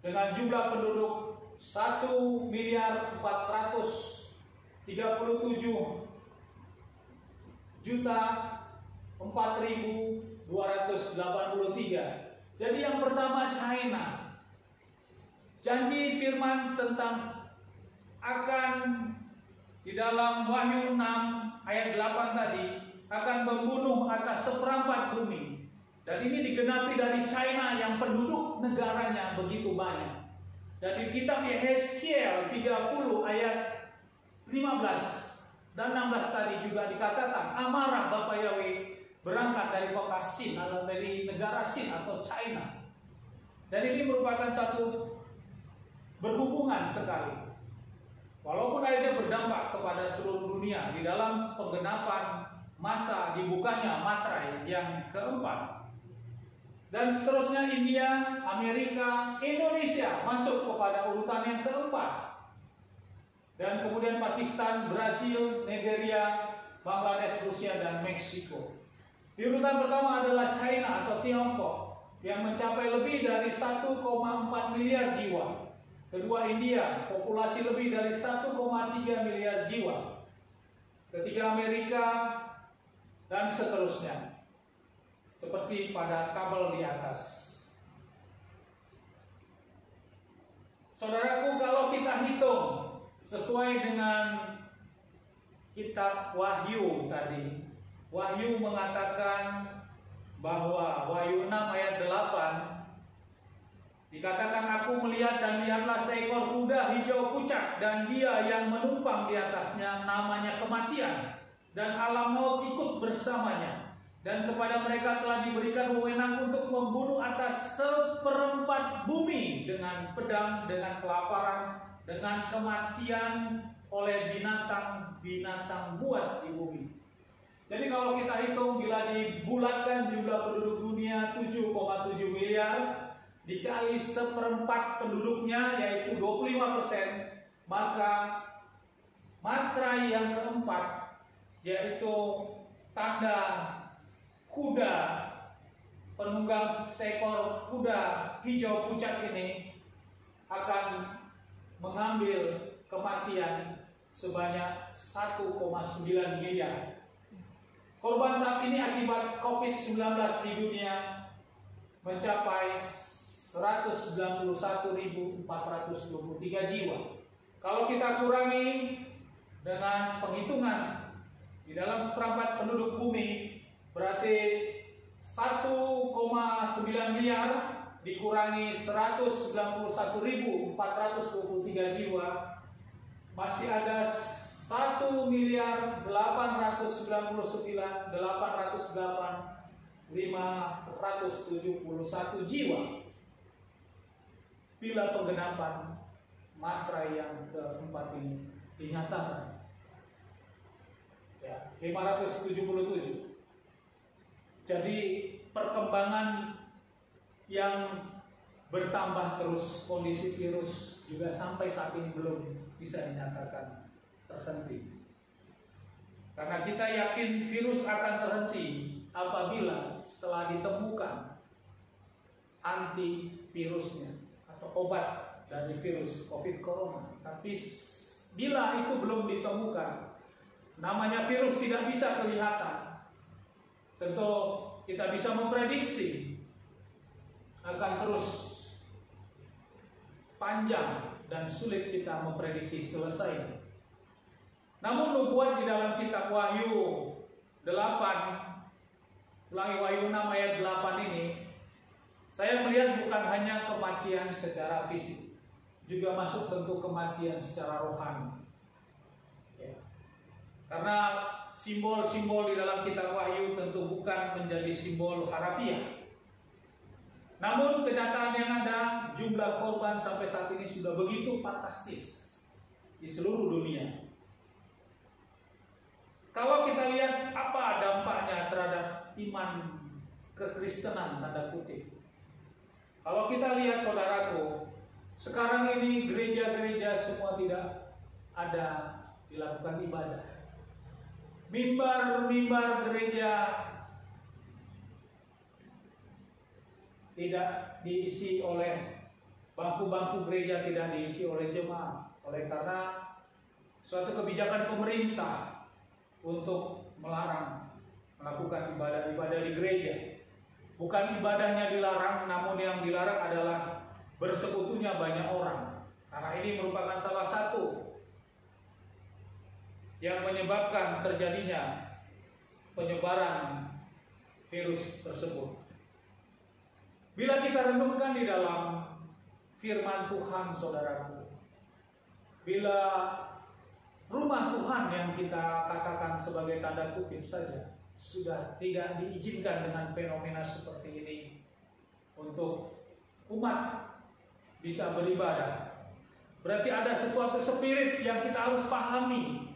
dengan jumlah penduduk 1.437.4.283. Jadi yang pertama China. Janji firman tentang akan di dalam Wahyu 6 ayat 8 tadi akan membunuh atas 1/4 bumi. Dan ini digenapi dari China yang penduduk negaranya begitu banyak. Dan di kitab Yeskiel 30 ayat 15 dan 16 tadi juga dikatakan amarah Bapa Yahweh berangkat dari kota Sin atau dari negara Sin atau China. Dan ini merupakan satu berhubungan sekali. Walaupun akhirnya berdampak kepada seluruh dunia di dalam penggenapan masa dibukanya materai yang keempat. Dan seterusnya India, Amerika, Indonesia masuk kepada urutan yang keempat. Dan kemudian Pakistan, Brasil, Nigeria, Bangladesh, Rusia, dan Meksiko. Di urutan pertama adalah China atau Tiongkok yang mencapai lebih dari 1,4 miliar jiwa. Kedua India, populasi lebih dari 1,3 miliar jiwa. Ketiga Amerika, dan seterusnya. Seperti pada tabel di atas. Saudaraku, kalau kita hitung sesuai dengan kitab Wahyu tadi, Wahyu mengatakan bahwa Wahyu 6 ayat 8 dikatakan, aku melihat dan lihatlah seekor kuda hijau pucat, dan dia yang menumpang di atasnya namanya Kematian, dan alam maut ikut bersamanya. Dan kepada mereka telah diberikan wewenang untuk membunuh atas seperempat bumi dengan pedang, dengan kelaparan, dengan kematian oleh binatang-binatang buas di bumi. Jadi kalau kita hitung, bila dibulatkan jumlah penduduk dunia 7,7 miliar, dikali seperempat penduduknya yaitu 25%, maka materai yang keempat yaitu tanda kuda, penunggang seekor kuda hijau pucat ini akan mengambil kematian sebanyak 1,9 miliar. Korban saat ini akibat COVID-19 di dunia mencapai 191.423 jiwa. Kalau kita kurangi dengan penghitungan di dalam seperempat penduduk bumi, berarti 1,9 miliar dikurangi 191.423 jiwa, masih ada 1.899.808.571 jiwa bila penggenapan materai yang keempat ini dinyatakan. Ya, 577. Jadi perkembangan yang bertambah terus, kondisi virus juga sampai saat ini belum bisa dinyatakan terhenti. Karena kita yakin virus akan terhenti apabila setelah ditemukan antivirusnya atau obat dari virus COVID Corona. Tapi bila itu belum ditemukan, namanya virus tidak bisa kelihatan, tentu kita bisa memprediksi akan terus panjang dan sulit kita memprediksi selesai. Namun nubuat di dalam kitab Wahyu 8, ulangi Wahyu 6 ayat 8 ini, saya melihat bukan hanya kematian secara fisik, juga masuk tentu kematian secara rohani. Ya. Karena simbol-simbol di dalam kitab Wahyu tentu bukan menjadi simbol harafiah. Namun kenyataan yang ada, jumlah korban sampai saat ini sudah begitu fantastis di seluruh dunia. Kalau kita lihat apa dampaknya terhadap iman kekristenan tanda kutip. Kalau kita lihat saudaraku, sekarang ini gereja-gereja semua tidak ada dilakukan ibadah. Mimbar-mimbar gereja tidak diisi oleh, bangku-bangku gereja tidak diisi oleh jemaat, oleh karena suatu kebijakan pemerintah untuk melarang melakukan ibadah-ibadah di gereja. Bukan ibadahnya dilarang, namun yang dilarang adalah bersekutunya banyak orang. Karena ini merupakan salah satu yang menyebabkan terjadinya penyebaran virus tersebut. Bila kita renungkan di dalam firman Tuhan, saudaraku, bila rumah Tuhan yang kita katakan sebagai tanda kutip saja sudah tidak diizinkan dengan fenomena seperti ini untuk umat bisa beribadah, Berarti ada sesuatu spirit yang kita harus pahami.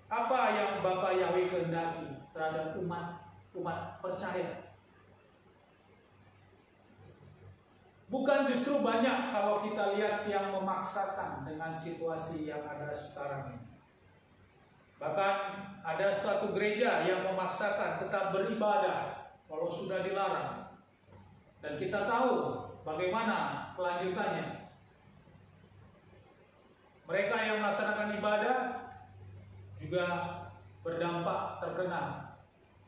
Apa yang Bapa Yahweh kehendaki terhadap umat percaya. Bukan justru banyak kalau kita lihat yang memaksakan dengan situasi yang ada sekarang ini. Bahkan ada suatu gereja yang memaksakan tetap beribadah walau sudah dilarang. Dan kita tahu bagaimana kelanjutannya. Mereka yang melaksanakan ibadah juga berdampak terkena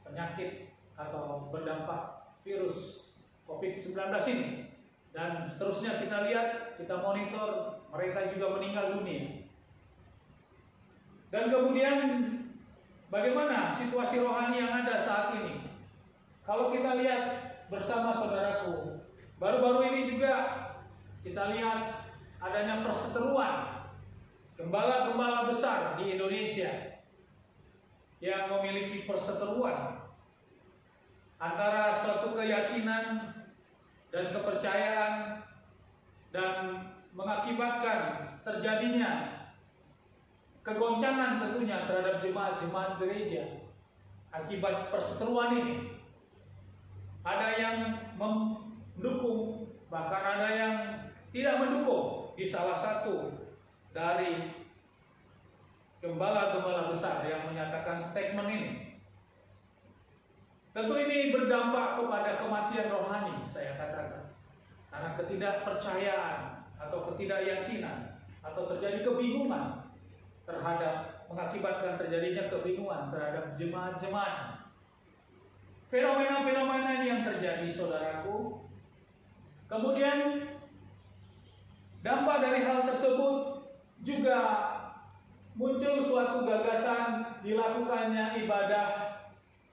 penyakit atau berdampak virus COVID-19 ini. Dan seterusnya kita lihat, kita monitor, mereka juga meninggal dunia. Dan kemudian bagaimana situasi rohani yang ada saat ini? Kalau kita lihat bersama saudaraku, baru-baru ini juga kita lihat adanya perseteruan gembala-gembala besar di Indonesia yang memiliki perseteruan antara suatu keyakinan dan kepercayaan dan mengakibatkan terjadinya kegoncangan tentunya terhadap jemaat-jemaat gereja akibat perseteruan ini. Ada yang mendukung, bahkan ada yang tidak mendukung di salah satu dari gembala-gembala besar yang menyatakan statement ini. Tentu ini berdampak kepada kematian rohani, saya katakan. Karena ketidakpercayaan atau ketidakyakinan atau terjadi kebingungan mengakibatkan terjadinya kebingungan terhadap jemaat-jemaat. Fenomena-fenomena ini yang terjadi, saudaraku. Kemudian dampak dari hal tersebut juga muncul suatu gagasan dilakukannya ibadah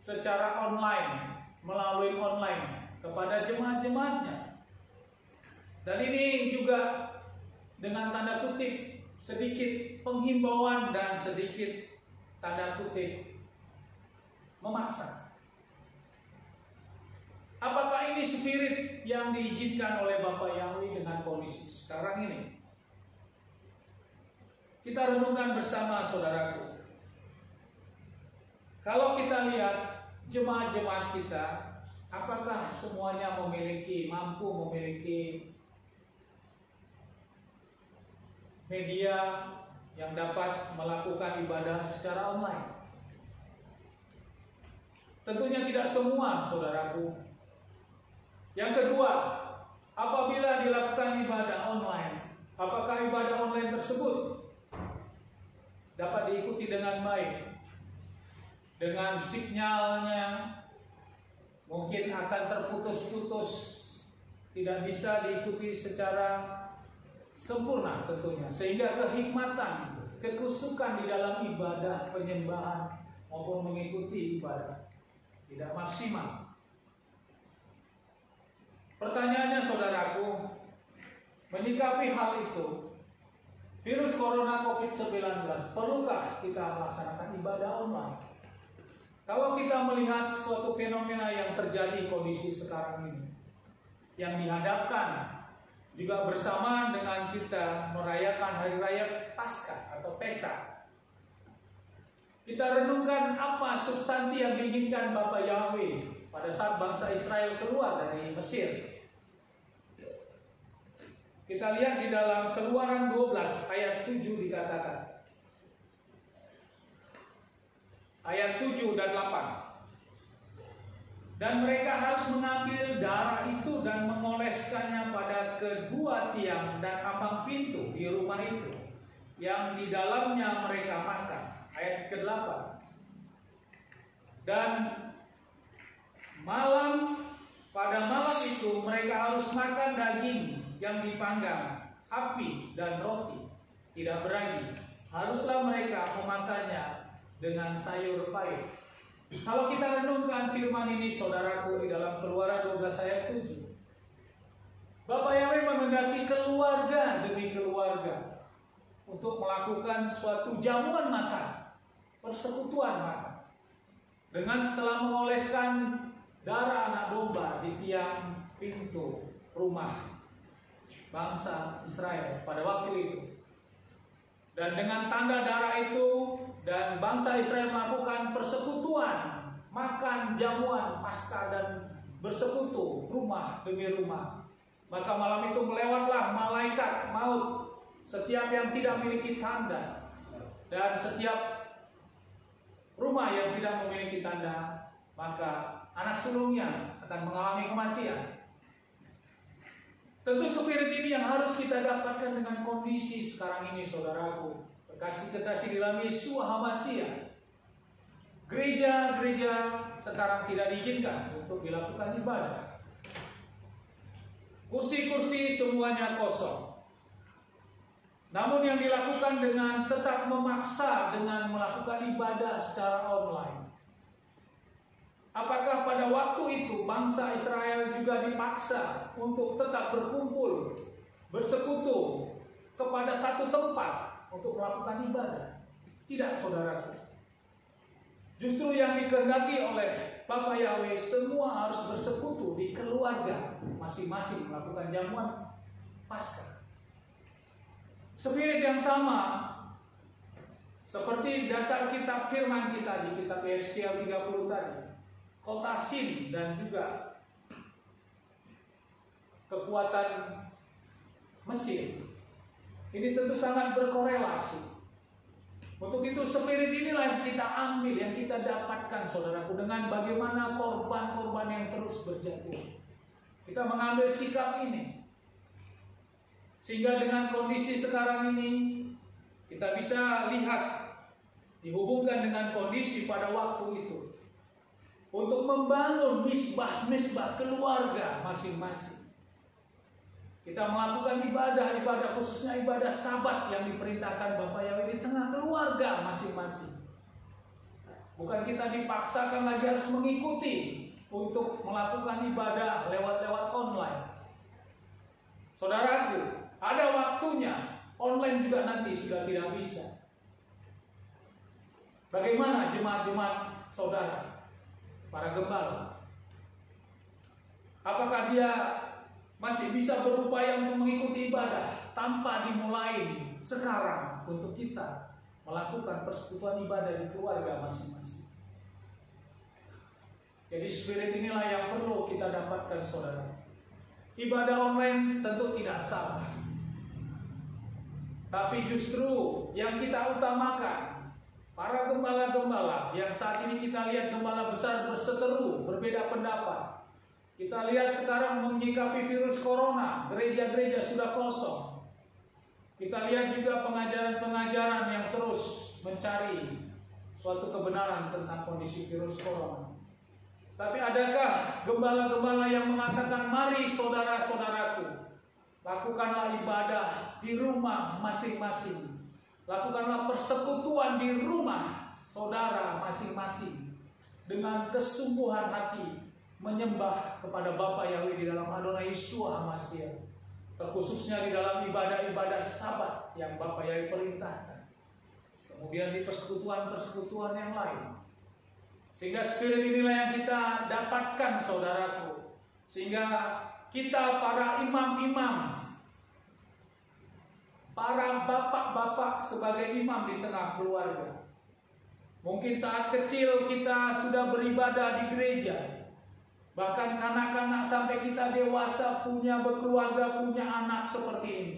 secara online, melalui online kepada jemaat-jemaatnya. Dan ini juga dengan tanda kutip sedikit penghimbauan dan sedikit tanda kutip memaksa. Apakah ini spirit yang diizinkan oleh Bapa Yahweh dengan kondisi sekarang ini? Kita renungkan bersama, saudaraku. Kalau kita lihat jemaat-jemaat kita, apakah semuanya mampu memiliki media yang dapat melakukan ibadah secara online? Tentunya tidak semua, saudaraku. Yang kedua, apabila dilakukan ibadah online, apakah ibadah online tersebut dapat diikuti dengan baik? Dengan sinyalnya mungkin akan terputus-putus, tidak bisa diikuti secara sempurna tentunya, sehingga kehikmatan, kekusukan di dalam ibadah penyembahan maupun mengikuti ibadah tidak maksimal. Pertanyaannya, saudaraku, menyikapi hal itu, virus corona COVID-19, perlukah kita melaksanakan ibadah online? Kalau kita melihat suatu fenomena yang terjadi kondisi sekarang ini, yang dihadapkan juga bersamaan dengan kita merayakan Hari Raya Paskah atau Pesa, kita renungkan apa substansi yang diinginkan Bapa Yahweh pada saat bangsa Israel keluar dari Mesir. Kita lihat di dalam Keluaran 12 ayat 7 dikatakan. Ayat 7 dan 8. Dan mereka harus mengambil darah itu dan mengoleskannya pada kedua tiang dan ambang pintu di rumah itu, yang di dalamnya mereka makan. Ayat ke-8. Dan pada malam itu mereka harus makan daging yang dipanggang, api dan roti tidak beragi. Haruslah mereka memakannya dengan sayur pahit. Kalau kita renungkan firman ini, saudaraku, di dalam Keluaran 12 ayat 7, Bapa Yahweh menghendaki keluarga demi keluarga untuk melakukan suatu jamuan makan, persekutuan makan, dengan setelah mengoleskan darah anak domba di tiang pintu rumah bangsa Israel pada waktu itu. Dan dengan tanda darah itu, dan bangsa Israel melakukan persekutuan, makan jamuan Paskah dan bersekutu rumah demi rumah. Maka malam itu melewatlah malaikat maut setiap yang tidak memiliki tanda, dan setiap rumah yang tidak memiliki tanda, maka anak sulungnya akan mengalami kematian. Tentu spirit ini yang harus kita dapatkan dengan kondisi sekarang ini, saudaraku. Kekasih-kekasih di dalam Yesus HaMasiah. Gereja-gereja sekarang tidak diizinkan untuk dilakukan ibadah. Kursi-kursi semuanya kosong. Namun yang dilakukan dengan tetap memaksa dengan melakukan ibadah secara online. Apakah pada waktu itu bangsa Israel juga dipaksa untuk tetap berkumpul, bersekutu kepada satu tempat untuk melakukan ibadah? Tidak, saudaraku. Justru yang dikehendaki oleh Bapa Yahweh, semua harus bersekutu di keluarga masing-masing melakukan jamuan Paskah. Spirit yang sama seperti dasar kitab firman kita di kitab Yeskiel 30 tadi, kota Sin dan juga kekuatan Mesir. Ini tentu sangat berkorelasi. Untuk itu spirit inilah yang kita ambil, yang kita dapatkan, saudaraku, dengan bagaimana korban-korban yang terus berjatuhan. Kita mengambil sikap ini. Sehingga dengan kondisi sekarang ini, kita bisa lihat, dihubungkan dengan kondisi pada waktu itu. Untuk membangun misbah-misbah keluarga masing-masing. Kita melakukan ibadah khususnya ibadah Sabat yang diperintahkan Bapa Yahweh di tengah keluarga masing-masing. Bukan kita dipaksakan lagi harus mengikuti untuk melakukan ibadah lewat online. Saudaraku, ada waktunya, online juga nanti sudah tidak bisa. Bagaimana jemaat-jemaat saudara? Para gembala, apakah dia masih bisa berupaya untuk mengikuti ibadah tanpa dimulai sekarang untuk kita melakukan persekutuan ibadah di keluarga masing-masing? Jadi spirit inilah yang perlu kita dapatkan, saudara. Ibadah online tentu tidak salah, tapi justru yang kita utamakan, para gembala-gembala yang saat ini kita lihat gembala besar berseteru, berbeda pendapat. Kita lihat sekarang menyikapi virus corona, gereja-gereja sudah kosong. Kita lihat juga pengajaran-pengajaran yang terus mencari suatu kebenaran tentang kondisi virus corona. Tapi adakah gembala-gembala yang mengatakan, mari saudara-saudaraku, lakukanlah ibadah di rumah masing-masing. Lakukanlah persekutuan di rumah saudara masing-masing dengan kesungguhan hati menyembah kepada Bapa Yahweh di dalam Adonai Yesus HaMasiah, terkhususnya di dalam ibadah-ibadah Sabat yang Bapa Yahweh perintahkan. Kemudian di persekutuan-persekutuan yang lain. Sehingga spirit inilah yang kita dapatkan, saudaraku. Sehingga kita para imam-imam, para bapak-bapak sebagai imam di tengah keluarga. Mungkin saat kecil kita sudah beribadah di gereja. Bahkan kanak-kanak sampai kita dewasa punya berkeluarga, punya anak seperti ini.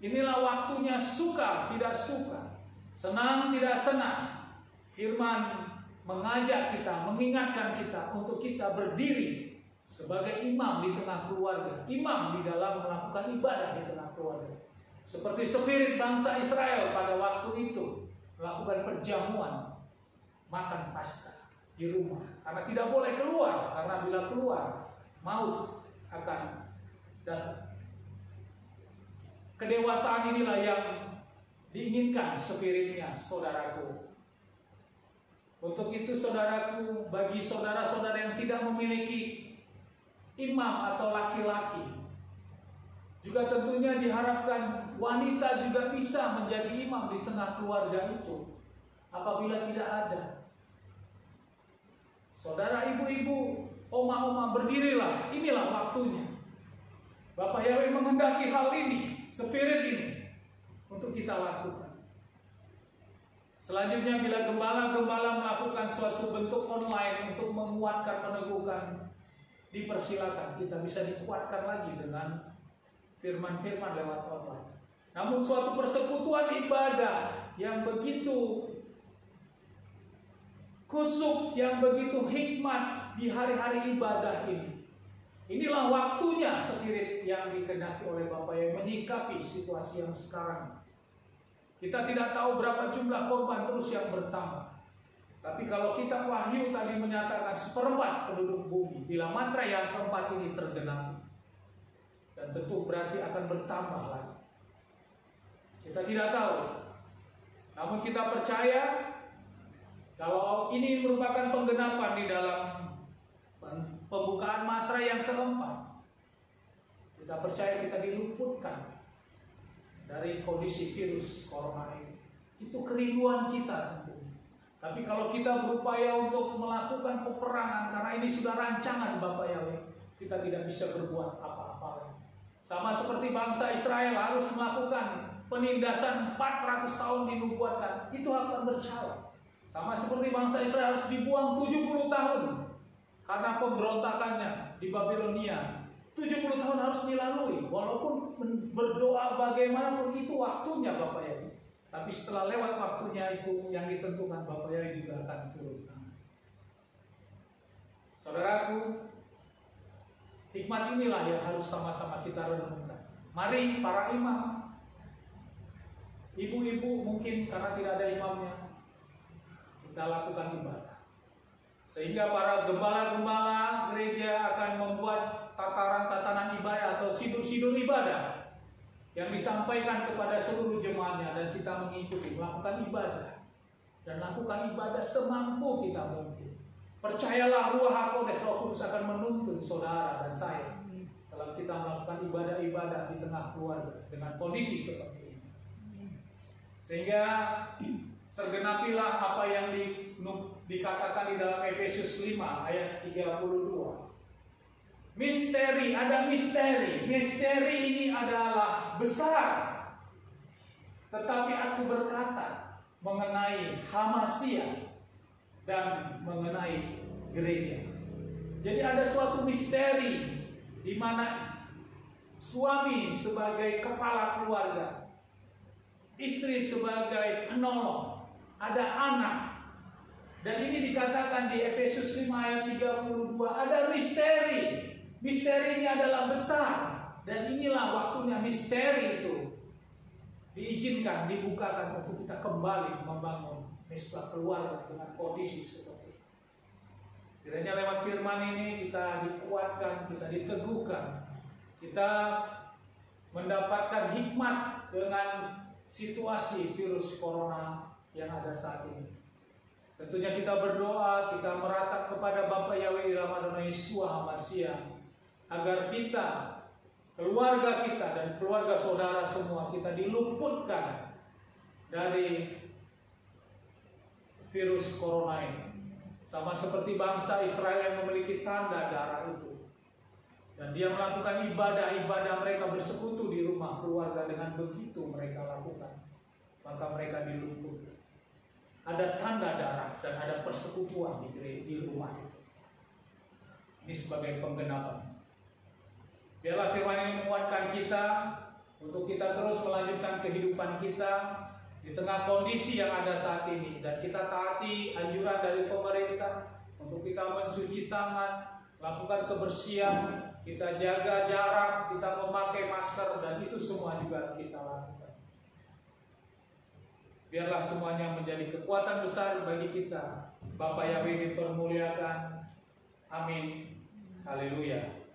Inilah waktunya suka, tidak suka. Senang, tidak senang. Firman mengajak kita, mengingatkan kita untuk kita berdiri sebagai imam di tengah keluarga. Imam di dalam melakukan ibadah di tengah keluarga. Seperti spirit bangsa Israel pada waktu itu melakukan perjamuan makan Paskah di rumah, karena tidak boleh keluar, karena bila keluar maut akan datang. Kedewasaan inilah yang diinginkan spiritnya, saudaraku. Untuk itu, saudaraku, bagi saudara-saudara yang tidak memiliki imam atau laki-laki, juga tentunya diharapkan wanita juga bisa menjadi imam di tengah keluarga itu. Apabila tidak ada, saudara, ibu-ibu, oma-oma, berdirilah. Inilah waktunya. Bapa Yahweh menghendaki hal ini, spirit ini, untuk kita lakukan. Selanjutnya, bila gembala-gembala melakukan suatu bentuk online untuk menguatkan, meneguhkan, dipersilakan, kita bisa dikuatkan lagi dengan firman-firman lewat online. Namun suatu persekutuan ibadah yang begitu khusyuk, yang begitu hikmat di hari-hari ibadah ini, inilah waktunya Spirit yang dikehendaki oleh Bapa yang menyikapi situasi yang sekarang. Kita tidak tahu berapa jumlah korban terus yang bertambah. Tapi kalau kita Wahyu tadi menyatakan 1/4 penduduk bumi, bila mantra yang keempat ini tergenapi, dan tentu berarti akan bertambah lagi. Kita tidak tahu. Namun kita percaya kalau ini merupakan penggenapan di dalam pembukaan mantra yang keempat. Kita percaya kita diluputkan dari kondisi virus corona ini. Itu kerinduan kita tentunya. Tapi kalau kita berupaya untuk melakukan peperangan, karena ini sudah rancangan Bapak Yahweh, kita tidak bisa berbuat apa-apa. Sama seperti bangsa Israel harus melakukan penindasan 400 tahun dinubuatkan, itu akan berjalan. Sama seperti bangsa Israel harus dibuang 70 tahun karena pemberontakannya di Babilonia. 70 tahun harus dilalui, walaupun berdoa bagaimanapun itu waktunya Bapak Yahweh. Tapi setelah lewat waktunya itu yang ditentukan, Bapak Yahweh juga akan turun tangan. Saudaraku, hikmat inilah yang harus sama-sama kita renungkan. Mari para imam, ibu-ibu mungkin karena tidak ada imamnya, kita lakukan ibadah. Sehingga para gembala-gembala gereja akan membuat tataran-tatanan ibadah atau sidur-sidur ibadah yang disampaikan kepada seluruh jemaatnya, dan kita mengikuti, melakukan ibadah, dan lakukan ibadah semampu kita mungkin. Percayalah Ruh HaKodes, Roh Kudus akan menuntun saudara dan saya dalam kita melakukan ibadah-ibadah di tengah keluarga dengan kondisi seperti ini. Sehingga tergenapilah apa yang dikatakan di dalam Efesus 5 ayat 32. Misteri, ada misteri. Misteri ini adalah besar. Tetapi aku berkata mengenai Hamasia dan mengenai gereja. Jadi ada suatu misteri di mana suami sebagai kepala keluarga, istri sebagai penolong, ada anak. Dan ini dikatakan di Efesus 5 ayat 32, ada misteri. Misteri ini adalah besar. Dan inilah waktunya misteri itu diizinkan, dibukakan untuk kita kembali membangun mesbah keluarga dengan kondisi seperti ini. Kiranya lewat firman ini kita dikuatkan, kita diteguhkan, kita mendapatkan hikmat dengan situasi virus corona yang ada saat ini. Tentunya kita berdoa, kita meratap kepada Bapa Yahweh dalam nama Yesus HaMasiah, agar kita, keluarga kita dan keluarga saudara semua, kita diluputkan dari virus corona ini. Sama seperti bangsa Israel yang memiliki tanda darah itu, dan dia melakukan ibadah-ibadah mereka bersekutu di rumah keluarga, dengan begitu mereka lakukan, maka mereka diluputkan. Ada tanda darah dan ada persekutuan di rumah itu. Ini sebagai penggenapan. Biarlah firman ini menguatkan kita untuk kita terus melanjutkan kehidupan kita di tengah kondisi yang ada saat ini, dan kita taati anjuran dari pemerintah untuk kita mencuci tangan, lakukan kebersihan, kita jaga jarak, kita memakai masker, dan itu semua juga kita lakukan. Biarlah semuanya menjadi kekuatan besar bagi kita. Bapa Yahweh dipermuliakan. Amin. Haleluya.